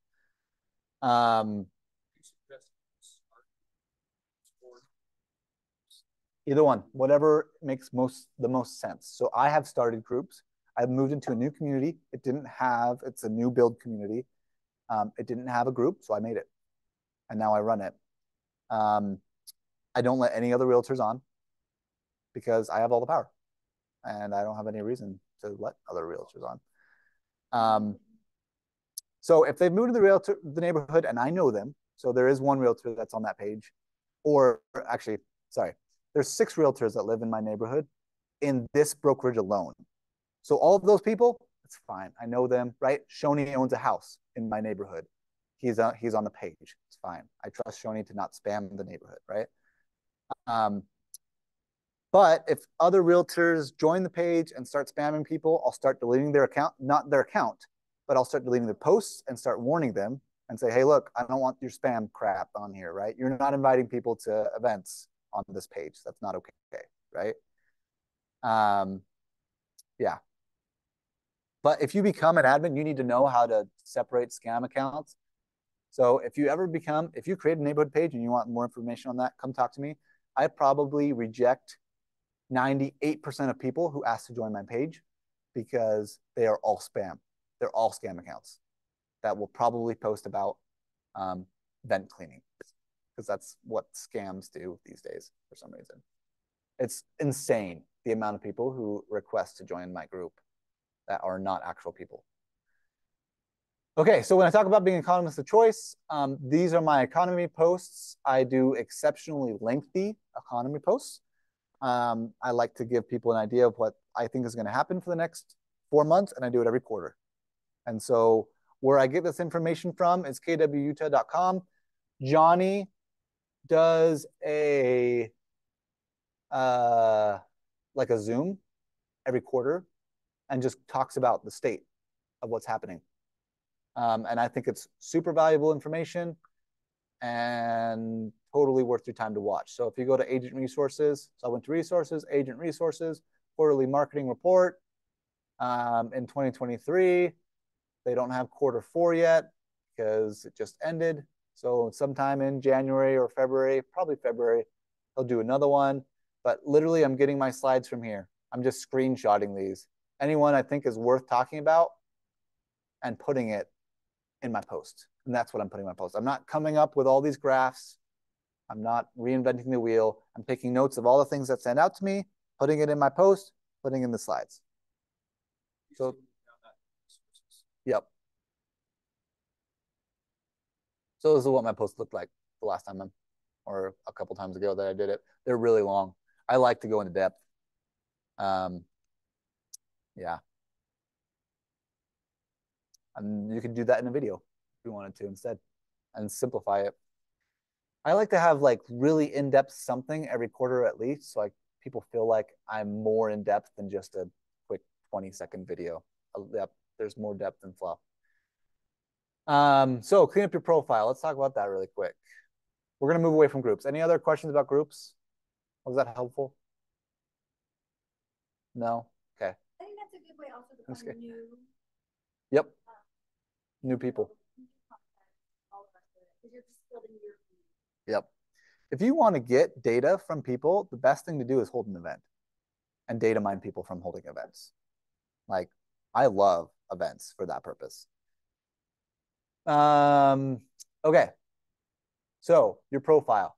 Either one, whatever makes the most sense. So I have started groups. I've moved into a new community. It's a new build community. It didn't have a group, so I made it. And now I run it. I don't let any other realtors on because I have all the power and I don't have any reason to let other realtors on. So if they've moved to the neighborhood and I know them, so there is one realtor that's on that page, or actually, sorry, there's 6 realtors that live in my neighborhood in this brokerage alone. So all of those people, it's fine. I know them, right? Shoni owns a house in my neighborhood. He's on the page. It's fine. I trust Shoni to not spam the neighborhood, right? But if other realtors join the page and start spamming people, I'll start deleting their account, not their account, but I'll start deleting their posts and start warning them and say, hey, look, I don't want your spam crap on here, right? You're not inviting people to events on this page. That's not okay, right? Yeah. But if you become an admin, you need to know how to separate scam accounts. So if you create a neighborhood page and you want more information on that, come talk to me. I probably reject 98% of people who ask to join my page because they are all spam. They're all scam accounts that will probably post about vent cleaning because that's what scams do these days for some reason. It's insane the amount of people who request to join my group that are not actual people. Okay, so when I talk about being economist of choice, these are my economy posts. I do exceptionally lengthy economy posts. I like to give people an idea of what I think is going to happen for the next 4 months, and I do it every quarter. And so where I get this information from is kwutah.com. Johnny does a like a Zoom every quarter and just talks about the state of what's happening. And I think it's super valuable information and totally worth your time to watch. So if you go to Agent Resources, so I went to Resources, Agent Resources, quarterly marketing report in 2023. They don't have Q4 yet because it just ended. So sometime in January or February, probably February, they'll do another one. But literally, I'm getting my slides from here. I'm just screenshotting these. Anyone I think is worth talking about and putting it in my post. And that's what I'm putting in my post. I'm not coming up with all these graphs. I'm not reinventing the wheel. I'm taking notes of all the things that stand out to me, putting it in my post, putting in the slides. So, yep. So this is what my post looked like the last time or a couple times ago that I did it. They're really long. I like to go into depth. Yeah. And you could do that in a video if you wanted to instead and simplify it. I like to have like really in-depth something every quarter at least, so like people feel like I'm more in depth than just a quick 20-second video. Yep, there's more depth and fluff. So clean up your profile. Let's talk about that really quick. We're gonna move away from groups. Any other questions about groups? Was that helpful? No? Okay. I think that's a good way also to find new. Yep. New people. All the rest of it, because you're just building your community. Yep. If you want to get data from people, the best thing to do is hold an event and data mine people from holding events. Like, I love events for that purpose. Okay. So your profile.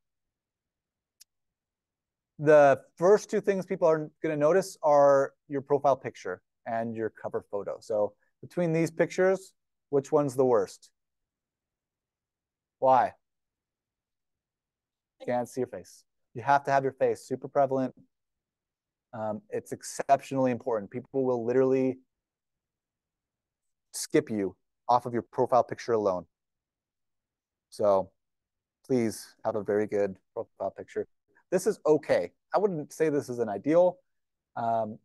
The first two things people are going to notice are your profile picture and your cover photo. So between these pictures, which one's the worst? Why? Can't see your face. You have to have your face super prevalent. It's exceptionally important. People will literally skip you off of your profile picture alone. So please have a very good profile picture. This is okay. I wouldn't say this is an ideal.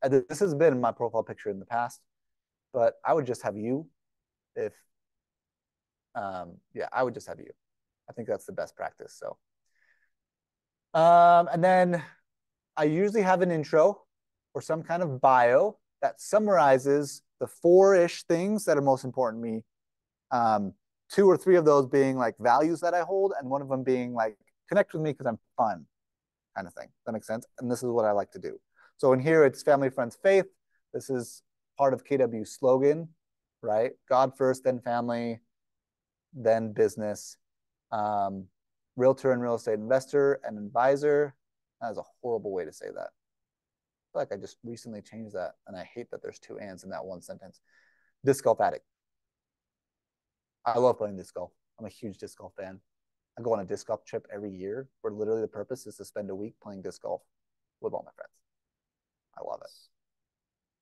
This has been my profile picture in the past, but I would just have you if, yeah, I would just have you. I think that's the best practice. So, and then I usually have an intro or some kind of bio that summarizes the four-ish things that are most important to me. Two or three of those being like values that I hold, and one of them being like connect with me because I'm fun, kind of thing. That makes sense. And this is what I like to do. So in here, it's family, friends, faith. This is part of KW's slogan, right? God first, then family, then business. Realtor and real estate investor and advisor. That is a horrible way to say that. I feel like I just recently changed that, and I hate that there's two ands in that one sentence. Disc golf addict. I love playing disc golf. I'm a huge disc golf fan. I go on a disc golf trip every year where literally the purpose is to spend a week playing disc golf with all my friends. I love it.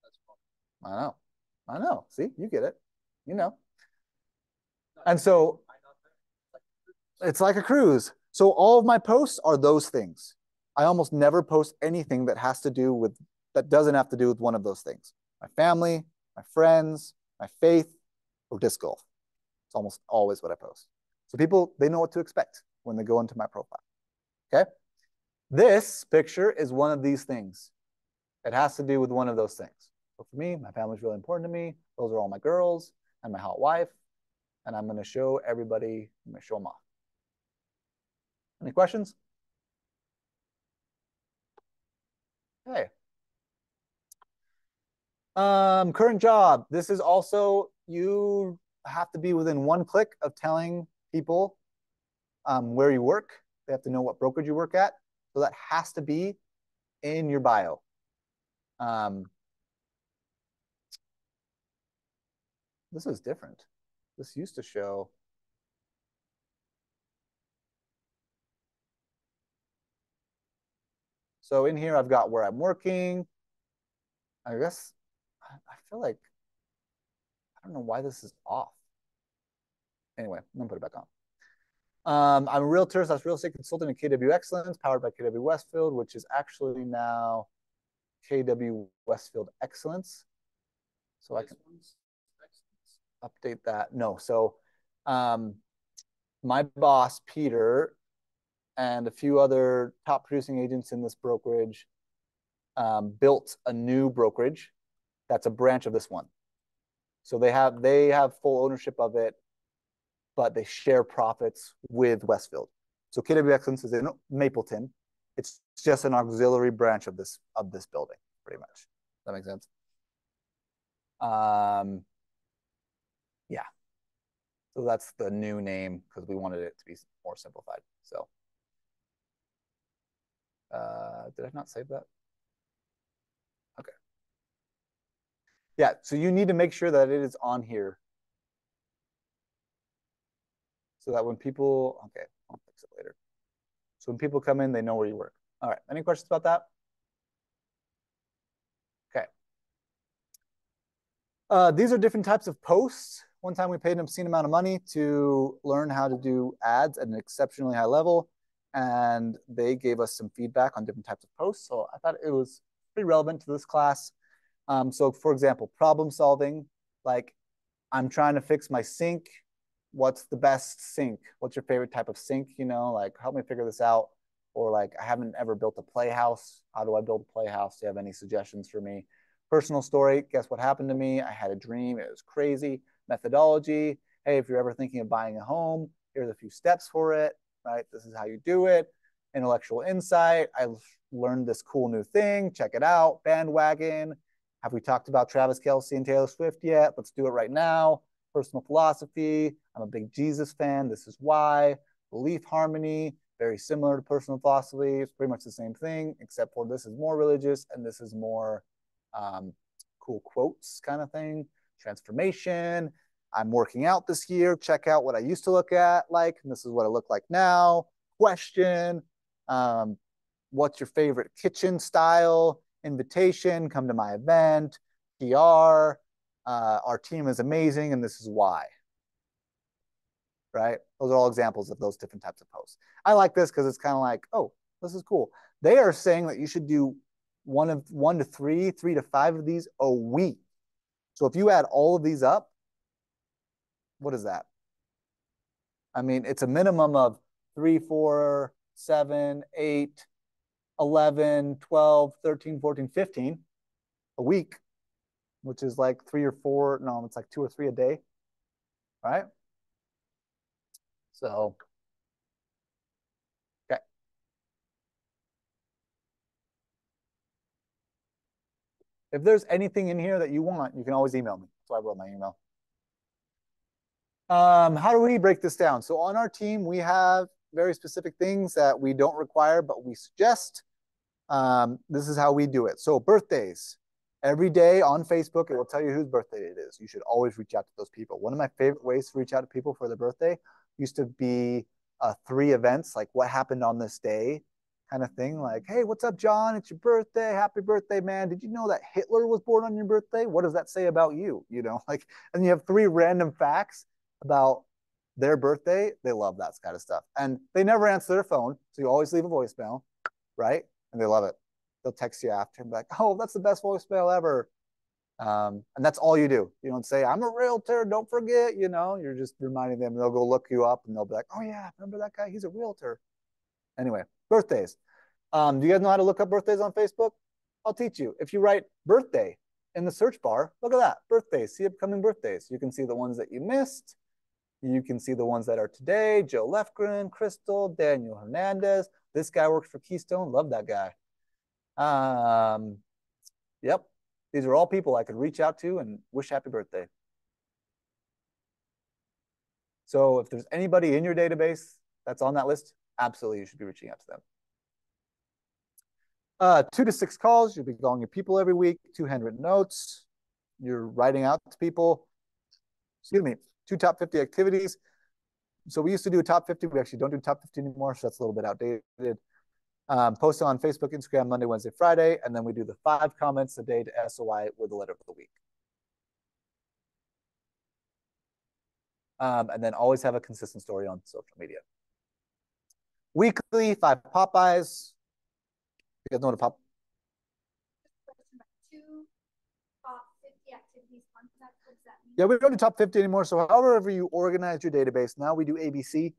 That's fun. I know. I know. See, you get it. You know. And so it's like a cruise. So all of my posts are those things. I almost never post anything that has to do with, that doesn't have to do with one of those things. My family, my friends, my faith, or disc golf. It's almost always what I post. So people, they know what to expect when they go into my profile. Okay. This picture is one of these things. It has to do with one of those things. So for me, my family's really important to me. Those are all my girls and my hot wife. And I'm going to show everybody, I'm going to show them off. Any questions? Okay. Current job. This is also, you have to be within one click of telling people where you work. They have to know what brokerage you work at. So that has to be in your bio. This is different. This used to show. So in here, I've got where I'm working. I guess, I feel like, I don't know why this is off. Anyway, I'm gonna put it back on. I'm a realtor, so real estate consultant at KW Excellence, powered by KW Westfield, which is actually now KW Westfield Excellence. So I can update that. No, so my boss, Peter, and a few other top producing agents in this brokerage built a new brokerage that's a branch of this one. So they have full ownership of it, but they share profits with Westfield. So KW Excellence is in Mapleton. It's just an auxiliary branch of this building, pretty much. Does that make sense? Yeah. So that's the new name because we wanted it to be more simplified. So did I not save that? Okay. Yeah, so you need to make sure that it is on here so that when people, okay, I'll fix it later. So when people come in, they know where you work. All right, any questions about that? Okay. These are different types of posts. One time we paid an obscene amount of money to learn how to do ads at an exceptionally high level, and they gave us some feedback on different types of posts. So I thought it was pretty relevant to this class. So for example, problem solving, like I'm trying to fix my sink. What's the best sink? What's your favorite type of sink? You know, like help me figure this out. Or like, I haven't ever built a playhouse. How do I build a playhouse? Do you have any suggestions for me? Personal story, guess what happened to me? I had a dream. It was crazy. Methodology, hey, if you're ever thinking of buying a home, here's a few steps for it, right? This is how you do it. Intellectual insight. I learned this cool new thing. Check it out. Bandwagon. Have we talked about Travis Kelce and Taylor Swift yet? Let's do it right now. Personal philosophy. I'm a big Jesus fan. This is why. Belief harmony. Very similar to personal philosophy. It's pretty much the same thing, except for this is more religious and this is more cool quotes kind of thing. Transformation. I'm working out this year. Check out what I used to look at like, and this is what I look like now. Question. What's your favorite kitchen style? Invitation. Come to my event. PR. Our team is amazing, and this is why. Right? Those are all examples of those different types of posts. I like this because it's kind of like, oh, this is cool. They are saying that you should do one to three to five of these a week. So if you add all of these up, what is that? I mean, it's a minimum of 3, 4, 7, 8, 11, 12, 13, 14, 15 a week, which is like 3 or 4. No, it's like 2 or 3 a day. Right? So, okay. If there's anything in here that you want, you can always email me. So I wrote my email. How do we break this down? So on our team, we have very specific things that we don't require, but we suggest. This is how we do it. So birthdays. Every day on Facebook, it will tell you whose birthday it is. You should always reach out to those people. One of my favorite ways to reach out to people for their birthday used to be 3 events, like what happened on this day kind of thing. Like, hey, what's up, John? It's your birthday. Happy birthday, man. Did you know that Hitler was born on your birthday? What does that say about you? You know, like, and you have 3 random facts about their birthday. They love that kind of stuff. And they never answer their phone. So you always leave a voicemail, right? And they love it. They'll text you after and be like, oh, that's the best voicemail ever. And that's all you do. You don't say, I'm a realtor. Don't forget, you know, you're just reminding them. They'll go look you up and they'll be like, oh, yeah, remember that guy? He's a realtor. Anyway, birthdays. Do you guys know how to look up birthdays on Facebook? I'll teach you. If you write birthday in the search bar, look at that. Birthdays. See upcoming birthdays. You can see the ones that you missed. You can see the ones that are today. Joe Lefgren, Crystal, Daniel Hernandez. This guy works for Keystone. Love that guy. Yep. These are all people I could reach out to and wish happy birthday. So if there's anybody in your database that's on that list, absolutely you should be reaching out to them. 2 to 6 calls. You'll be calling your people every week. 2 handwritten notes. You're writing out to people. Excuse me. 2 top 50 activities. So we used to do a top 50. We actually don't do top 50 anymore, so that's a little bit outdated. Posting on Facebook, Instagram, Monday, Wednesday, Friday, and then we do the 5 comments a day to SOI with the letter of the week. And then always have a consistent story on social media. Weekly, 5 Popeyes. You guys know what a pop? 2 top 50 activities contact. What does that mean? Yeah, we don't do top 50 anymore. So however you organize your database, now we do ABC.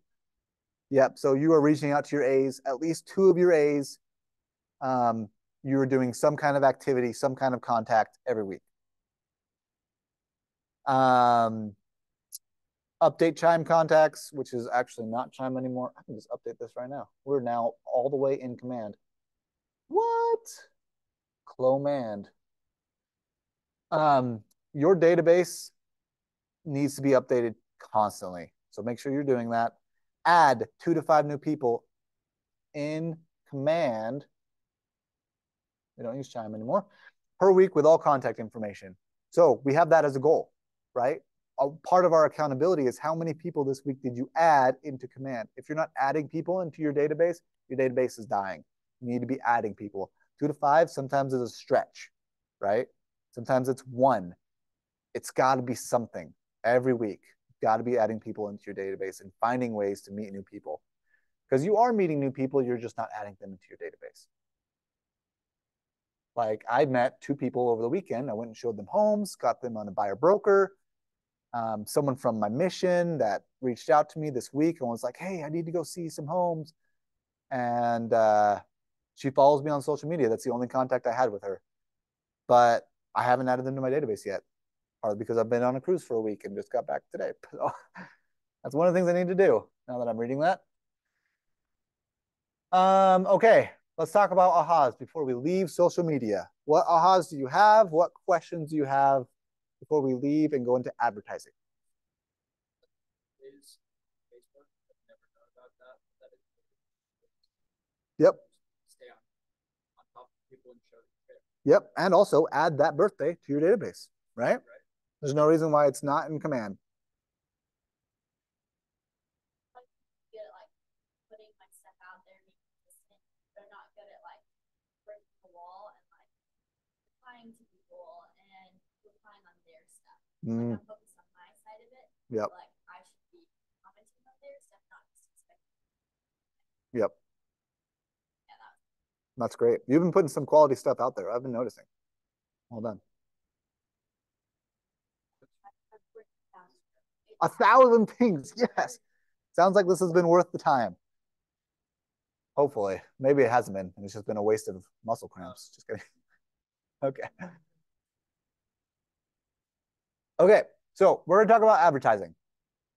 Yep. So you are reaching out to your A's, at least 2 of your A's. You're doing some kind of activity, some kind of contact every week. Update Chime contacts, which is actually not Chime anymore. I can just update this right now. We're now all the way in command. What? Clomand. Your database needs to be updated constantly. So make sure you're doing that. Add 2 to 5 new people in command. We don't use Chime anymore. Per week with all contact information. So we have that as a goal, right? A part of our accountability is how many people this week did you add into command? If you're not adding people into your database is dying. You need to be adding people. 2 to 5 sometimes is a stretch, right? Sometimes it's 1. It's got to be something every week. You've got to be adding people into your database and finding ways to meet new people. Because you are meeting new people, you're just not adding them into your database. Like I met 2 people over the weekend. I went and showed them homes, got them on a buyer broker. Someone from my mission that reached out to me this week and was like, hey, I need to go see some homes. And she follows me on social media. That's the only contact I had with her. But I haven't added them to my database yet. Partly because I've been on a cruise for a week and just got back today. So that's one of the things I need to do now that I'm reading that. Okay, let's talk about ahas before we leave social media. What ahas do you have? What questions do you have before we leave and go into advertising? Is Facebook? I've never known about that. That is Yep. stay on top of people and show care. Yep. And also add that birthday to your database, right? Right. There's no reason why it's not in command. Good at like putting my stuff out there, being consistent. They're not good at like breaking the wall and like replying to people and replying on their stuff. Like I'm focused on my side of it. Yep. Like I should be commenting on their stuff, not just expecting. Yep. Yeah, That's great. You've been putting some quality stuff out there. I've been noticing. Well done. 1,000 things. Yes. Sounds like this has been worth the time. Hopefully. Maybe it hasn't been. It's just been a waste of muscle cramps. Just kidding. Okay. Okay. So we're going to talk about advertising.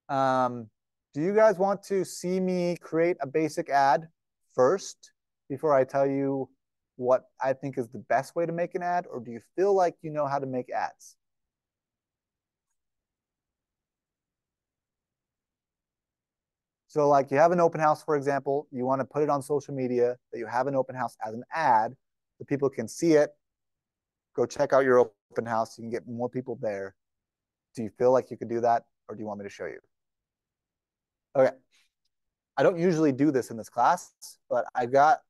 Do you guys want to see me create a basic ad first before I tell you what I think is the best way to make an ad? Or do you feel like you know how to make ads? So like you have an open house, for example, you want to put it on social media that you have an open house as an ad so people can see it, go check out your open house. You can get more people there. Do you feel like you could do that or do you want me to show you? Okay. I don't usually do this in this class, but I got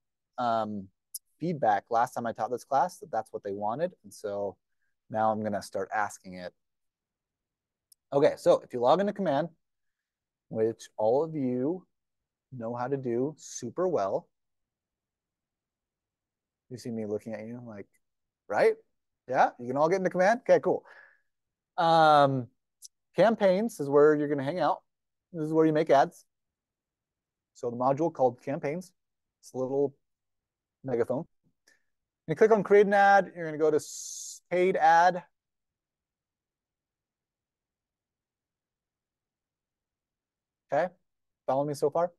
feedback last time I taught this class that that's what they wanted. And so now I'm going to start asking it. Okay, so if you log into command, which all of you know how to do super well. You see me looking at you like, right? Yeah, you can all get into command. Okay, cool. Campaigns is where you're going to hang out. This is where you make ads. So the module called campaigns, it's a little megaphone. You click on create an ad. You're going to go to paid ad. Okay, follow me so far?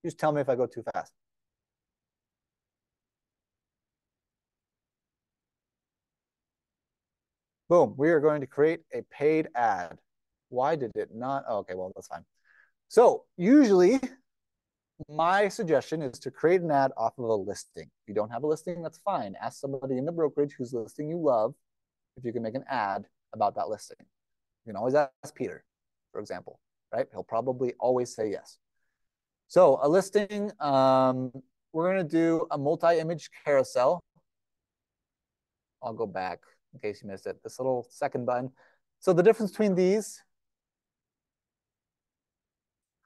Just tell me if I go too fast. Boom, we are going to create a paid ad. Why did it not? Oh, okay, well, that's fine. So usually my suggestion is to create an ad off of a listing. If you don't have a listing, that's fine. Ask somebody in the brokerage whose listing you love if you can make an ad about that listing. You can always ask Peter, for example, right? He'll probably always say yes. So a listing, we're going to do a multi-image carousel. I'll go back in case you missed it. This little second button. So the difference between these.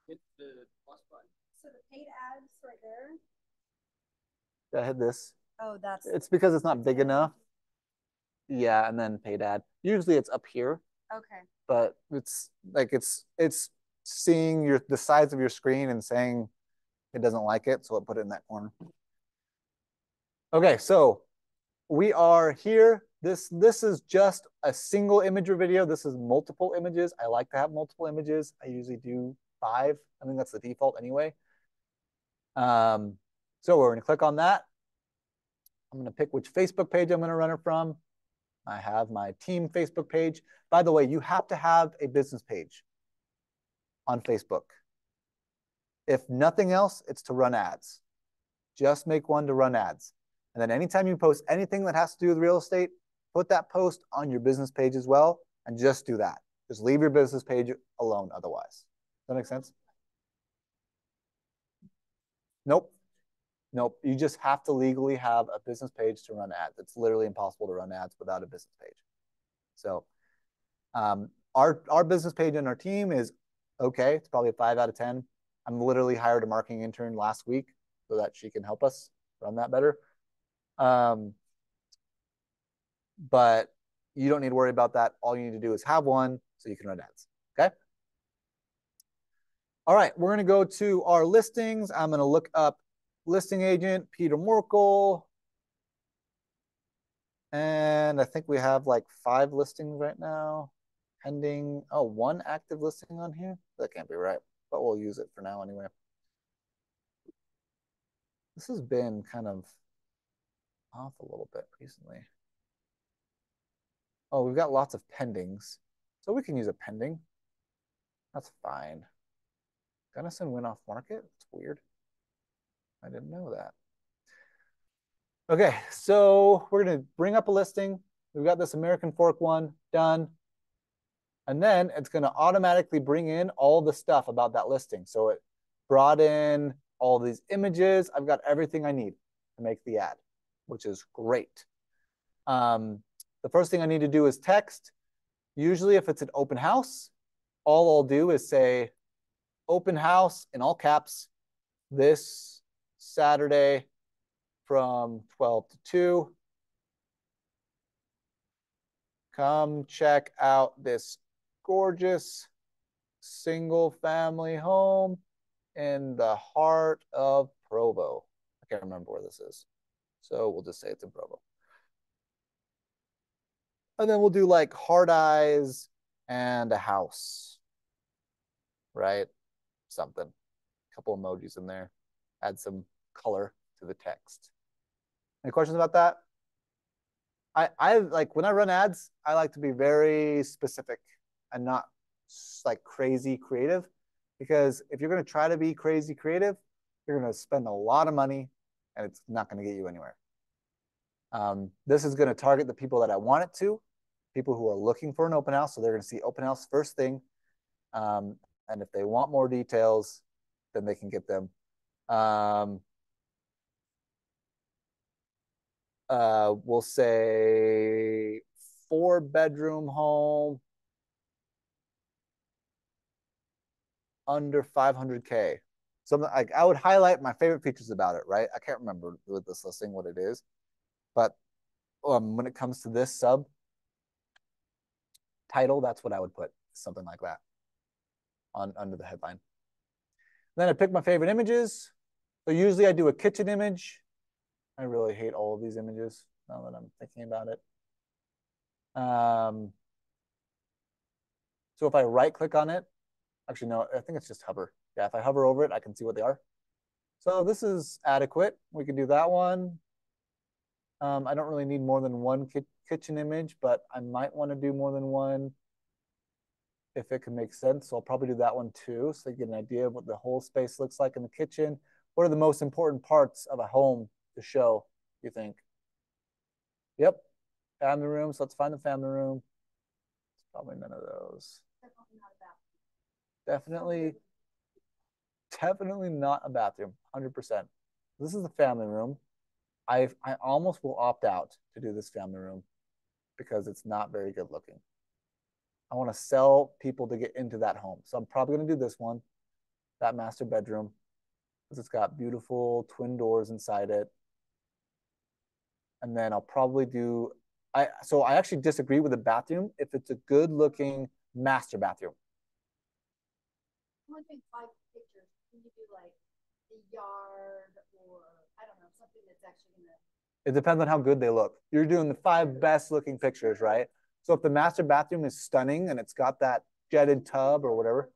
Hit the plus button. So the paid ads right there. I hit this. Oh, that's. It's because it's not big enough. Yeah, and then paid ad. Usually it's up here. Okay. But it's like it's seeing the size of your screen and saying it doesn't like it, so it put it in that corner. Okay, so we are here. This is just a single image or video. This is multiple images. I like to have multiple images. I usually do 5. I think that's the default anyway. So we're going to click on that. I'm going to pick which Facebook page I'm going to run it from. I have my team Facebook page. By the way, you have to have a business page on Facebook. If nothing else, it's to run ads. Just make one to run ads. And then anytime you post anything that has to do with real estate, put that post on your business page as well, and just do that. Just leave your business page alone otherwise. Does that make sense? Nope. Nope. You just have to legally have a business page to run ads. It's literally impossible to run ads without a business page. So our business page in our team is okay. It's probably a 5 out of 10. I'm literally hired a marketing intern last week so that she can help us run that better. But you don't need to worry about that. All you need to do is have one so you can run ads. Okay. All right. We're going to go to our listings. I'm going to look up listing agent, Peter Morkel. And I think we have like 5 listings right now. Pending. Oh, 1 active listing on here? That can't be right, but we'll use it for now anyway. This has been kind of off a little bit recently. Oh, we've got lots of pendings. So we can use a pending. That's fine. Gunnison went off market? That's weird. I didn't know that. Okay, so we're gonna bring up a listing. We've got this American Fork one done. And then it's gonna automatically bring in all the stuff about that listing. So it brought in all these images. I've got everything I need to make the ad, which is great. The first thing I need to do is text. Usually if it's an open house, all I'll do is say open house in all caps this Saturday from 12 to 2. Come check out this gorgeous single family home in the heart of Provo. I can't remember where this is. So we'll just say it's in Provo. And then we'll do like hard eyes and a house, right? Something. A couple emojis in there. Add some color to the text. Any questions about that? I like when I run ads, I like to be very specific and not like crazy creative, because if you're going to try to be crazy creative, you're going to spend a lot of money and it's not going to get you anywhere. This is going to target the people that I want it to, people who are looking for an open house. So they're going to see open house first thing. And if they want more details, then they can get them. We'll say 4-bedroom home under 500K. Something like I would highlight my favorite features about it, right? I can't remember with this listing what it is, but when it comes to this sub title, that's what I would put, something like that on under the headline. Then I pick my favorite images. So usually I do a kitchen image. I really hate all of these images now that I'm thinking about it. So if I right click on it, actually, no, I think it's just hover. Yeah, if I hover over it, I can see what they are. So this is adequate. We can do that one. I don't really need more than one kitchen image, but I might want to do more than one if it can make sense. So I'll probably do that one too, so you get an idea of what the whole space looks like in the kitchen. What are the most important parts of a home to show, you think? Yep, family room. So let's find the family room. It's probably none of those. Definitely, definitely not a bathroom, 100%. This is the family room. I almost will opt out to do this family room because it's not very good looking. I want to sell people to get into that home. So I'm probably going to do this one, that master bedroom, because it's got beautiful twin doors inside it. And then I'll probably do, so I actually disagree with the bathroom if it's a good looking master bathroom. I'm only doing 5 pictures. Can you do like the yard or I don't know, something that's actually gonna. It depends on how good they look. You're doing the 5 best looking pictures, right? So if the master bathroom is stunning and it's got that jetted tub or whatever,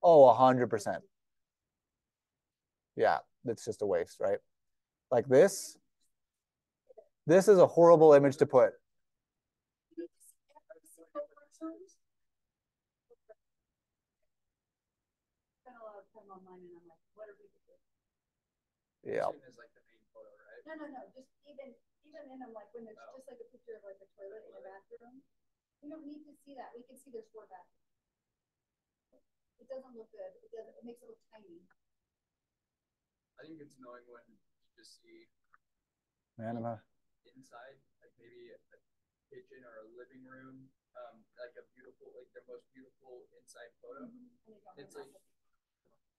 oh, 100%. Yeah, it's just a waste, right? Like this. This is a horrible image to put. Spend a lot of time online and I'm like, what are people doing? Yeah. Is like the main photo, right? No. Just even in them, like when there's just like a picture of like a toilet in a bathroom, we don't need to see that. We can see there's 4 bathrooms. It doesn't look good. It doesn't. It makes it look tiny. I think it's annoying when you just see Man, inside, like maybe a kitchen or a living room, like a beautiful, like their most beautiful inside photo. It's like,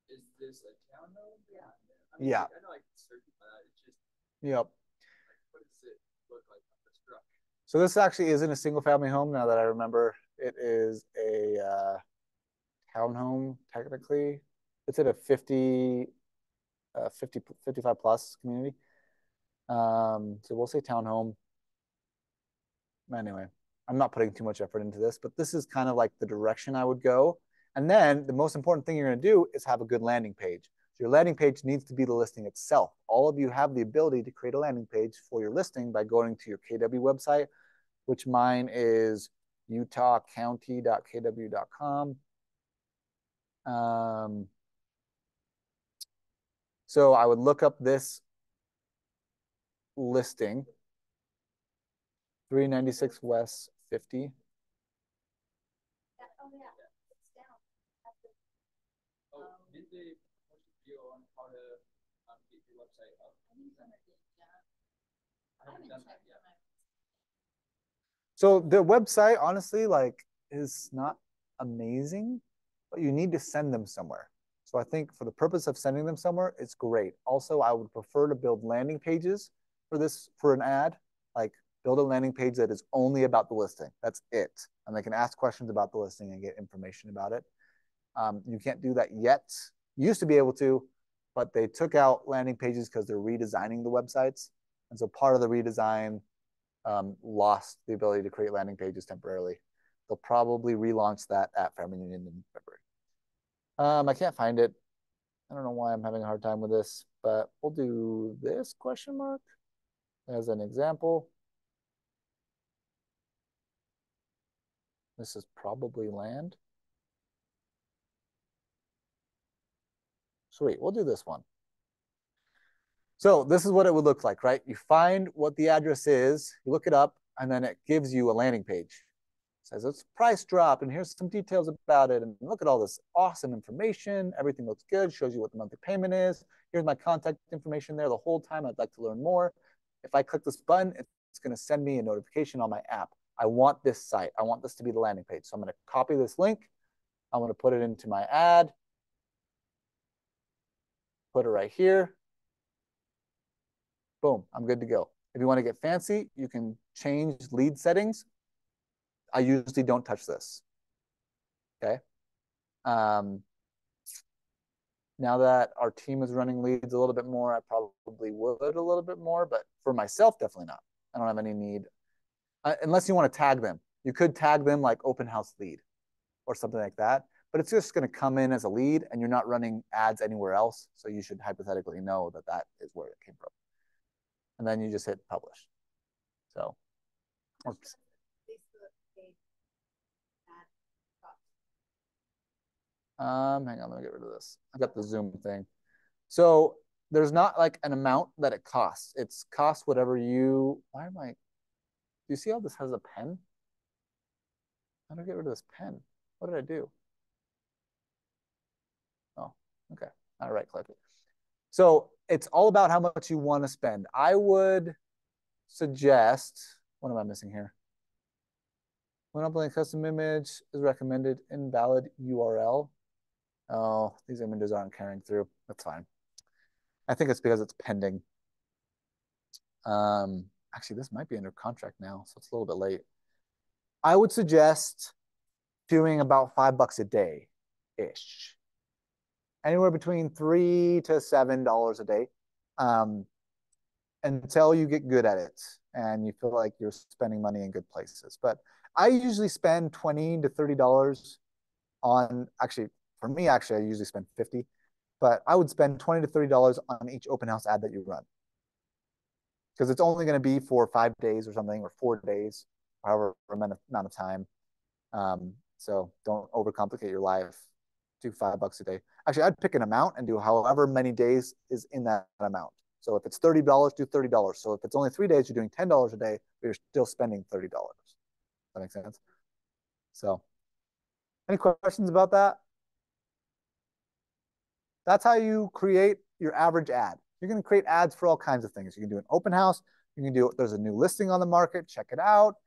is this a townhome? Yeah. I mean, yeah. I know I can search for that. It's just, Yep. like, what does it look like on the structure? So this actually isn't a single family home now that I remember. It is a townhome, technically. It's at a 55 plus community. So we'll say townhome. Anyway, I'm not putting too much effort into this, but this is kind of like the direction I would go. And then the most important thing you're going to do is have a good landing page. So your landing page needs to be the listing itself. All of you have the ability to create a landing page for your listing by going to your KW website, which mine is utahcounty.kw.com. So I would look up this listing, 396 West 50. Oh, yeah, it's down. Oh, did they post a video on how to get your website up? I think some are getting done. I haven't done that yet. So the website, honestly, like is not amazing, but you need to send them somewhere. So I think for the purpose of sending them somewhere, it's great. Also, I would prefer to build landing pages for this for an ad, like build a landing page that is only about the listing. That's it. And they can ask questions about the listing and get information about it. You can't do that yet. You used to be able to, but they took out landing pages because they're redesigning the websites. And so part of the redesign lost the ability to create landing pages temporarily. They'll probably relaunch that at Family Union in February. I can't find it. I don't know why I'm having a hard time with this, but we'll do this question mark as an example. This is probably land. Sweet, we'll do this one. So this is what it would look like, right? You find what the address is, you look it up, and then it gives you a landing page. It says it's price drop, and here's some details about it. And look at all this awesome information. Everything looks good, shows you what the monthly payment is. Here's my contact information there the whole time. I'd like to learn more. If I click this button, it's going to send me a notification on my app. I want this site. I want this to be the landing page. So I'm going to copy this link. I'm going to put it into my ad. Put it right here. Boom, I'm good to go. If you want to get fancy, you can change lead settings. I usually don't touch this. Okay. Now that our team is running leads a little bit more, I probably would a little bit more, but for myself, definitely not. I don't have any need, unless you want to tag them. You could tag them like open house lead or something like that, but it's just going to come in as a lead and you're not running ads anywhere else. So you should hypothetically know that that is where it came from. And then you just hit publish. So, oops. Hang on, let me get rid of this. I got the Zoom thing. So there's not like an amount that it costs. It's cost whatever you, why am I, do you see how this has a pen? How do I get rid of this pen? What did I do? Oh, okay. All right, click it. So it's all about how much you want to spend. I would suggest, what am I missing here? When uploading a custom image is recommended invalid URL. Oh, these images aren't carrying through. That's fine. I think it's because it's pending. Actually, this might be under contract now, so it's a little bit late. I would suggest doing about $5 a day-ish. Anywhere between $3 to $7 a day, until you get good at it and you feel like you're spending money in good places. But I usually spend $20 to $30 on, actually, for me, actually, I usually spend 50, but I would spend $20 to $30 on each open house ad that you run. Because it's only going to be for 5 days or something, or 4 days, however amount of time. So don't overcomplicate your life. Do $5 a day. Actually, I'd pick an amount and do however many days is in that amount. So if it's $30, do $30. So if it's only 3 days, you're doing $10 a day, but you're still spending $30. Does that make sense? So any questions about that? That's how you create your average ad. You're going to create ads for all kinds of things. You can do an open house. You can do, there's a new listing on the market. Check it out.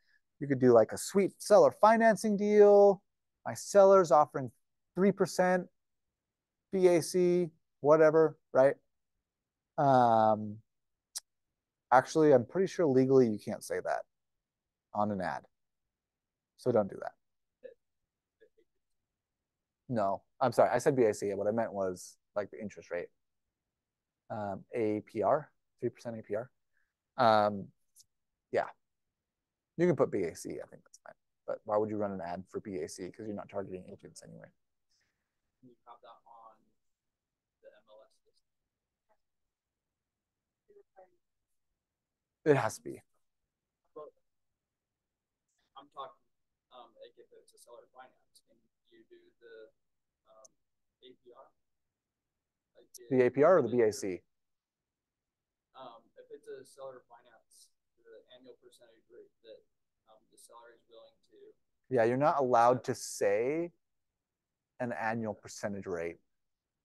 You could do like a sweet seller financing deal. My seller's offering 3% BAC, whatever, right? Actually, I'm pretty sure legally you can't say that on an ad. So don't do that. No, I'm sorry. I said BAC. What I meant was like the interest rate. APR, 3% APR. Yeah. You can put BAC. I think that's fine. But why would you run an ad for BAC? Because you're not targeting agents anyway. Can you have that on the MLS list? It has to be. Well, I'm talking, like if it's a seller finance, can you do the APR? Like The APR or the BAC? If it's a seller finance, the annual percentage rate that the seller is willing to. Yeah, you're not allowed to say an annual percentage rate.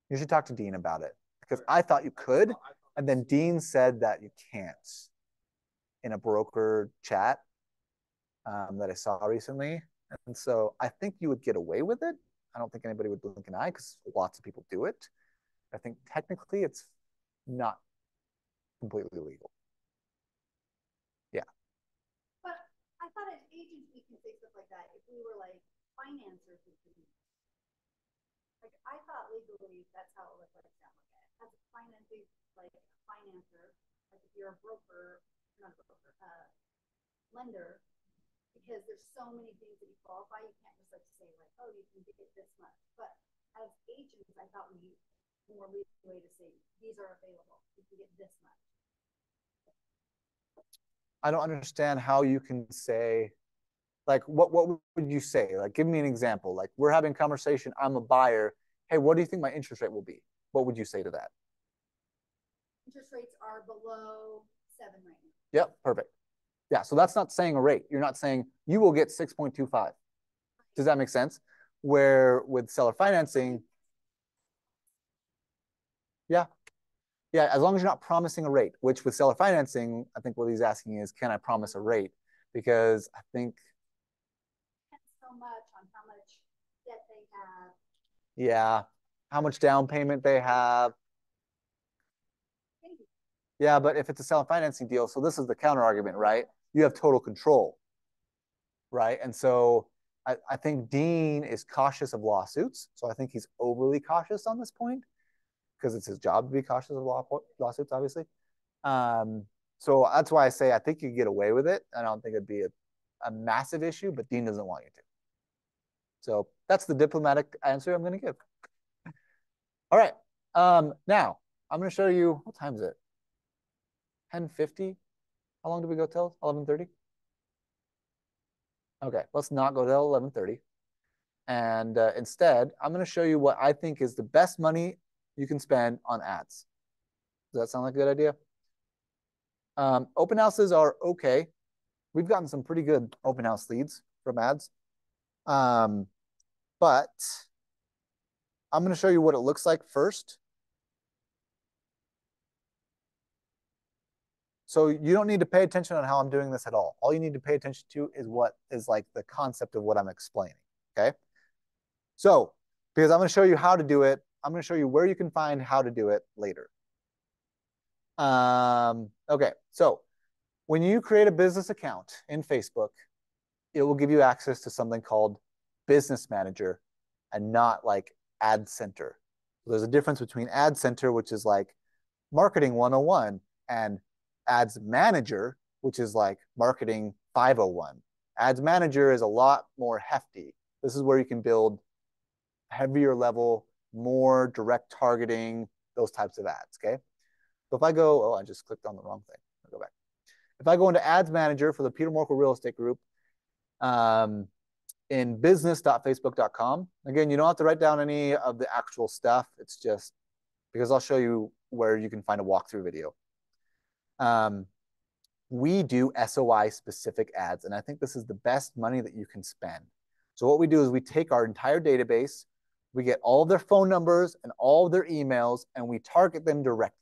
You should talk to Dean about it because I thought you could, and then Dean said that you can't in a broker chat that I saw recently. And so I think you would get away with it. I don't think anybody would blink an eye because lots of people do it. I think technically it's not completely legal. Yeah. But I thought as agents we can say stuff like that. If we were like financers, we could do. Like I thought legally that's how it would like sound like it. As a financing, like a financer, like if you're a broker, not a broker, lender, because there's so many things that you qualify, you can't just like say like, oh, you can get this much. But as agents, I thought we more legal way to say these are available. You can get this much. I don't understand how you can say, like, what would you say? Like, give me an example. Like, we're having a conversation. I'm a buyer. Hey, what do you think my interest rate will be? What would you say to that? Interest rates are below 7 right now. Yep, perfect. Yeah, so that's not saying a rate. You're not saying you will get 6.25. Does that make sense? Where with seller financing, yeah. Yeah, as long as you're not promising a rate, which with seller financing, I think what he's asking is, can I promise a rate? Because I think so much on how much debt they have. Yeah, how much down payment they have. Yeah, but if it's a seller financing deal, so this is the counter argument, right? You have total control, right? And so I think Dean is cautious of lawsuits. So I think he's overly cautious on this point because it's his job to be cautious of lawsuits, obviously. So that's why I say I think you get away with it. I don't think it'd be a massive issue, but Dean doesn't want you to. So that's the diplomatic answer I'm going to give. All right. Now I'm going to show you, what time is it? 10:50. How long did we go till? 11:30? Okay, let's not go till 11:30. And instead, I'm going to show you what I think is the best money you can spend on ads. Does that sound like a good idea? Open houses are okay. We've gotten some pretty good open house leads from ads. But I'm going to show you what it looks like first. So you don't need to pay attention on how I'm doing this at all. All you need to pay attention to is what is like the concept of what I'm explaining, okay? So, because I'm going to show you how to do it, I'm going to show you where you can find how to do it later. Okay, so when you create a business account in Facebook, it will give you access to something called Business Manager and not like Ad Center. So there's a difference between Ad Center, which is like Marketing 101, and Ads Manager, which is like Marketing 501. Ads Manager is a lot more hefty. This is where you can build heavier level, more direct targeting, those types of ads, okay? So if I go, oh, I just clicked on the wrong thing. I'll go back. If I go into Ads Manager for the Peter Morkel Real Estate Group, in business.facebook.com, again, you don't have to write down any of the actual stuff. It's just because I'll show you where you can find a walkthrough video. We do SOI specific ads, and I think this is the best money that you can spend. So what we do is we take our entire database, we get all of their phone numbers and all of their emails, and we target them directly.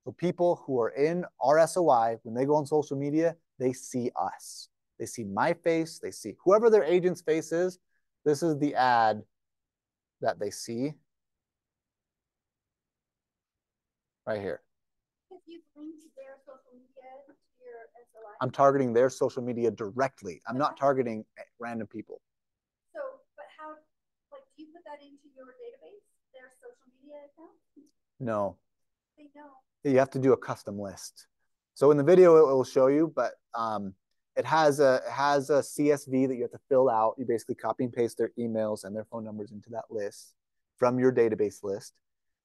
So people who are in our SOI, when they go on social media, they see us. They see my face, they see whoever their agent's face is. This is the ad that they see right here. If you've linked their social media to your SOI. I'm targeting their social media directly. I'm not targeting random people. So, but how, like, do you put that into your database, their social media account? No. They know. You have to do a custom list. So in the video, it will show you, but it has a CSV that you have to fill out. You basically copy and paste their emails and their phone numbers into that list from your database list.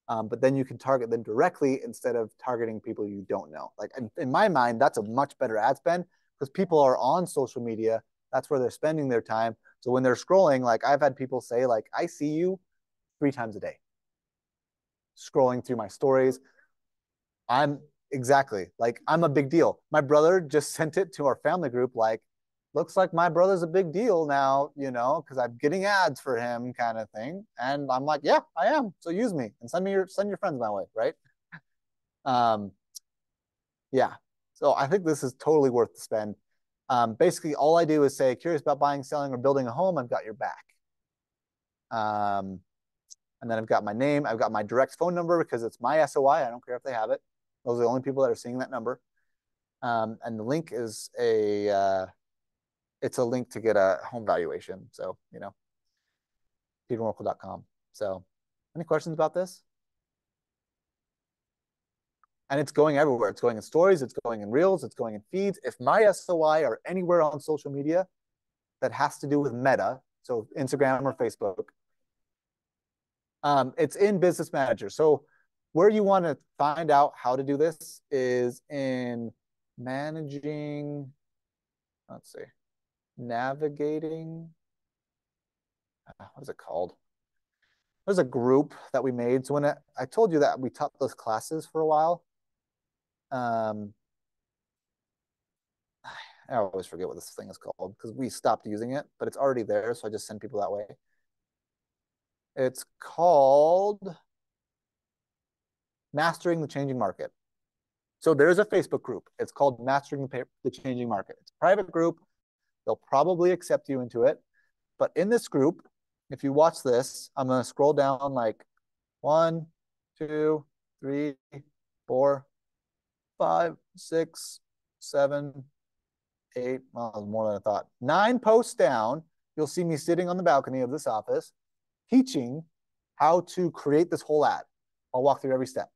But then you can target them directly instead of targeting people you don't know. Like in my mind, that's a much better ad spend because people are on social media. That's where they're spending their time. So when they're scrolling, like I've had people say, like, I see you 3 times a day scrolling through my stories. I'm exactly like I'm a big deal. My brother just sent it to our family group, like, looks like my brother's a big deal now, because I'm getting ads for him, kind of thing. And I'm like, yeah, I am. So use me and send your friends my way, right? Um, yeah. So I think this is totally worth the spend. Basically, all I do is say, curious about buying, selling, or building a home. I've got your back. And then I've got my name. I've got my direct phone number because it's my SOI. I don't care if they have it. Those are the only people that are seeing that number. And the link is it's a link to get a home valuation. So, petermorkel.com. So, any questions about this? And it's going everywhere. It's going in stories. It's going in reels. It's going in feeds. If my SOI are anywhere on social media that has to do with Meta, so Instagram or Facebook, it's in Business Manager. So where you want to find out how to do this is in managing, let's see, navigating, what is it called? There's a group that we made. So when I told you that we taught those classes for a while, I always forget what this thing is called because we stopped using it, but it's already there. So I just send people that way. It's called Mastering the Changing Market. So there's a Facebook group. It's called Mastering the Changing Market. It's a private group. They'll probably accept you into it. But in this group, if you watch this, I'm going to scroll down like 1, 2, 3, 4, 5, 6, 7, 8. Well, more than I thought. 9 posts down, you'll see me sitting on the balcony of this office teaching how to create this whole ad. I'll walk through every step.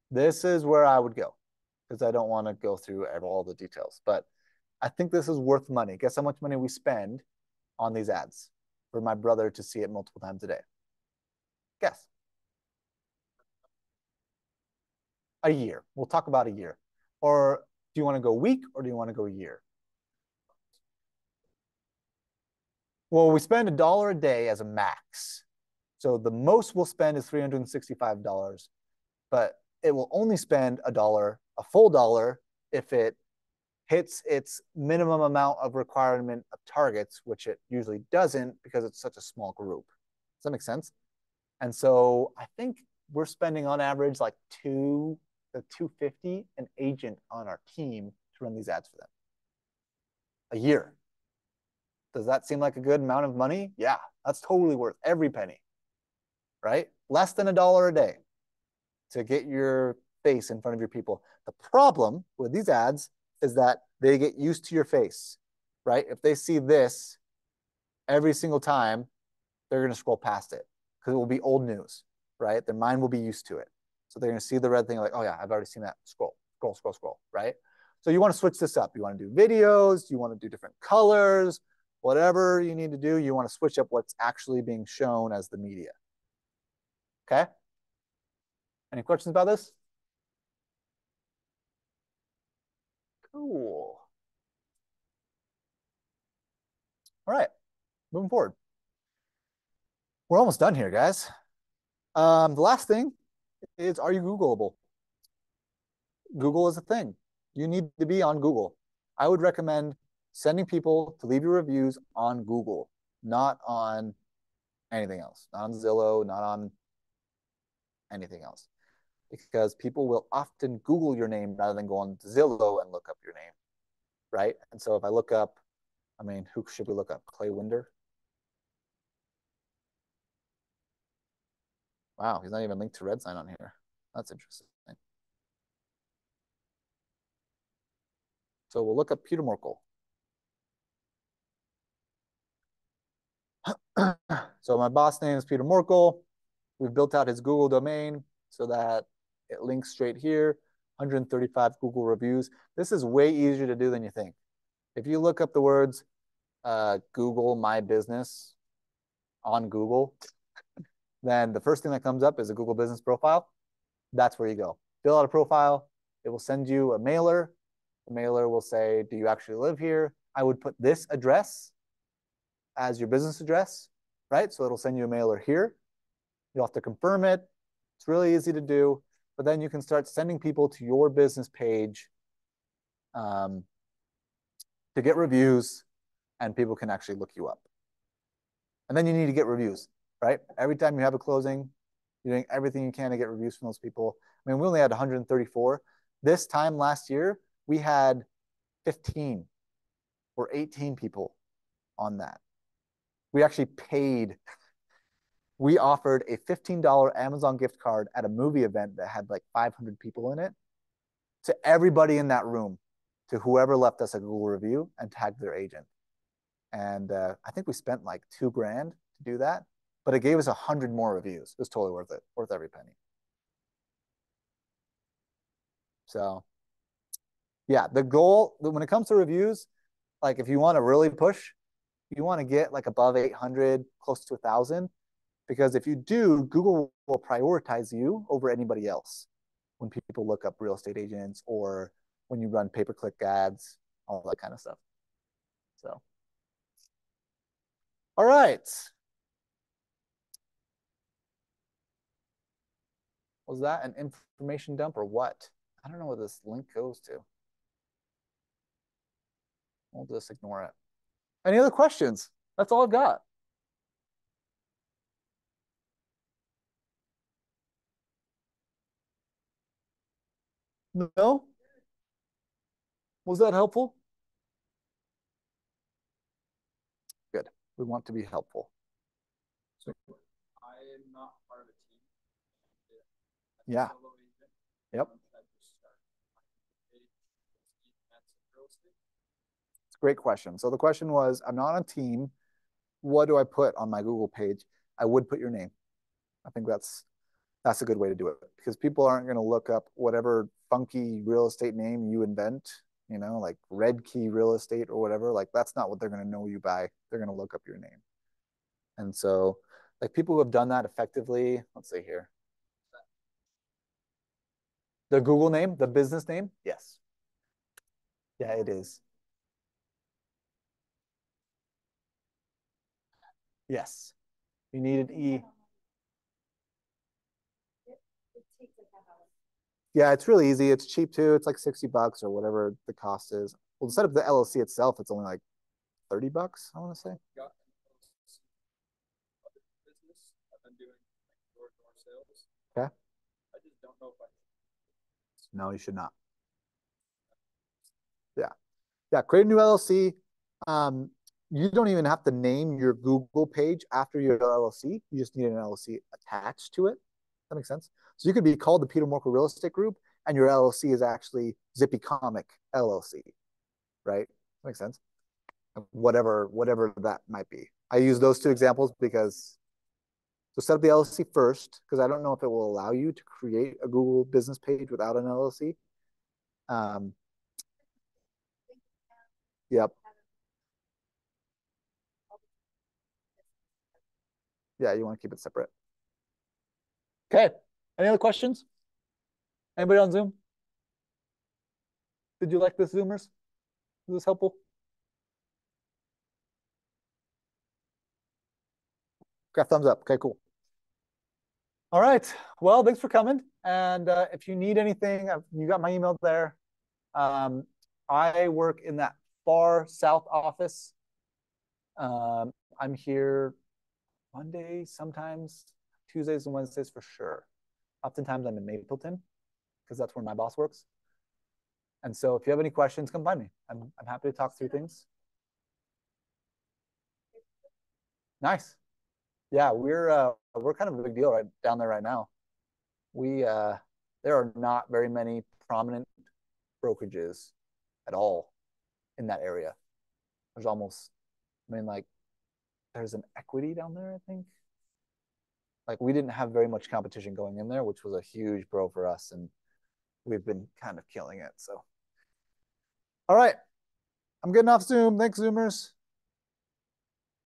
This is where I would go because I don't want to go through all the details. But I think this is worth money. Guess how much money we spend on these ads for my brother to see it multiple times a day? Guess. A year. We'll talk about a year. Or do you want to go week or do you want to go year? Well, we spend $1 a day as a max. So the most we'll spend is $365, but it will only spend a full dollar, if it hits its minimum amount of requirement of targets, which it usually doesn't because it's such a small group. Does that make sense? And so I think we're spending on average like $250 an agent on our team to run these ads for them a year. Does that seem like a good amount of money? Yeah, that's totally worth every penny, right? Less than $1 a day to get your face in front of your people. The problem with these ads is that they get used to your face, right? If they see this every single time, they're going to scroll past it because it will be old news, right? Their mind will be used to it. So they're going to see the red thing like, oh yeah, I've already seen that. Scroll, scroll, scroll, scroll, right? So you want to switch this up. You want to do videos. You want to do different colors, whatever you need to do. You want to switch up what's actually being shown as the media. Okay? Any questions about this? Cool. All right, moving forward. We're almost done here, guys. The last thing is, are you Googleable? Google is a thing. You need to be on Google. I would recommend sending people to leave your reviews on Google, not on anything else, not on Zillow, not on anything else. Because people will often Google your name rather than go on Zillow and look up your name, right? And so if I look up, who should we look up? Clay Winder? Wow, he's not even linked to Redsign on here. That's interesting. So we'll look up Peter Morkel. So my boss name is Peter Morkel. We've built out his Google domain so that it links straight here. 135 Google reviews. This is way easier to do than you think. If you look up the words Google My Business on Google, then the first thing that comes up is a Google Business profile. That's where you go. Fill out a profile. It will send you a mailer. The mailer will say, do you actually live here? I would put this address as your business address, right? So it'll send you a mailer here. You'll have to confirm it. It's really easy to do, but then you can start sending people to your business page to get reviews, and people can actually look you up. And then you need to get reviews, right? Every time you have a closing, you're doing everything you can to get reviews from those people. I mean, we only had 134. This time last year, we had 15 or 18 people on that. We actually paid, we offered a $15 Amazon gift card at a movie event that had like 500 people in it to everybody in that room, to whoever left us a Google review and tagged their agent. And I think we spent like $2,000 to do that, but it gave us 100 more reviews. It was totally worth it, worth every penny. So yeah, the goal when it comes to reviews, like if you want to really push, you want to get like above 800, close to 1,000, because if you do, Google will prioritize you over anybody else when people look up real estate agents or when you run pay-per-click ads, all that kind of stuff. So, all right. Was that an information dump or what? I don't know where this link goes to. We'll just ignore it. Any other questions? That's all I've got. No? Was that helpful? Good. We want to be helpful. So I am not part of a team. Yeah. Yep. It's a great question. So the question was, I'm not on a team. What do I put on my Google page? I would put your name. I think that's a good way to do it, because people aren't going to look up whatever funky real estate name you invent, you know, like Red Key Real Estate or whatever. Like that's not what they're going to know you by. They're going to look up your name. And so like people who have done that effectively, let's see here. The Google name, the business name? Yes. Yeah, it is. Yes. You needed E. Yeah, it's really easy. It's cheap too. It's like $60 or whatever the cost is. Well, to set up the LLC itself, it's only like $30, I want to say. Got business. I've been doing like door-to-door sales. Okay. I just don't know if I. No, you should not. Yeah. Yeah. Create a new LLC. You don't even have to name your Google page after your LLC. You just need an LLC attached to it. That makes sense. So you could be called the Peter Morkel Real Estate Group, and your LLC is actually Zippy Comic LLC, right? That makes sense. Whatever that might be. I use those two examples because so set up the LLC first, because I don't know if it will allow you to create a Google business page without an LLC. Yep. Yeah, you want to keep it separate. Okay. Any other questions? Anybody on Zoom? Did you like this, Zoomers? Was this helpful? Okay, thumbs up. Okay, cool. All right. Well, thanks for coming. And if you need anything, you got my email there. I work in that far south office. I'm here Monday, sometimes Tuesdays and Wednesdays for sure. Oftentimes I'm in Mapleton because that's where my boss works. And so if you have any questions, come find me. I'm happy to talk through things. Nice. Yeah, we're kind of a big deal right down there right now. There are not very many prominent brokerages at all in that area. There's almost, I mean, like there's an Equity down there, I think. Like we didn't have very much competition going in there, which was a huge pro for us. And we've been kind of killing it. So, all right, I'm getting off Zoom. Thanks, Zoomers.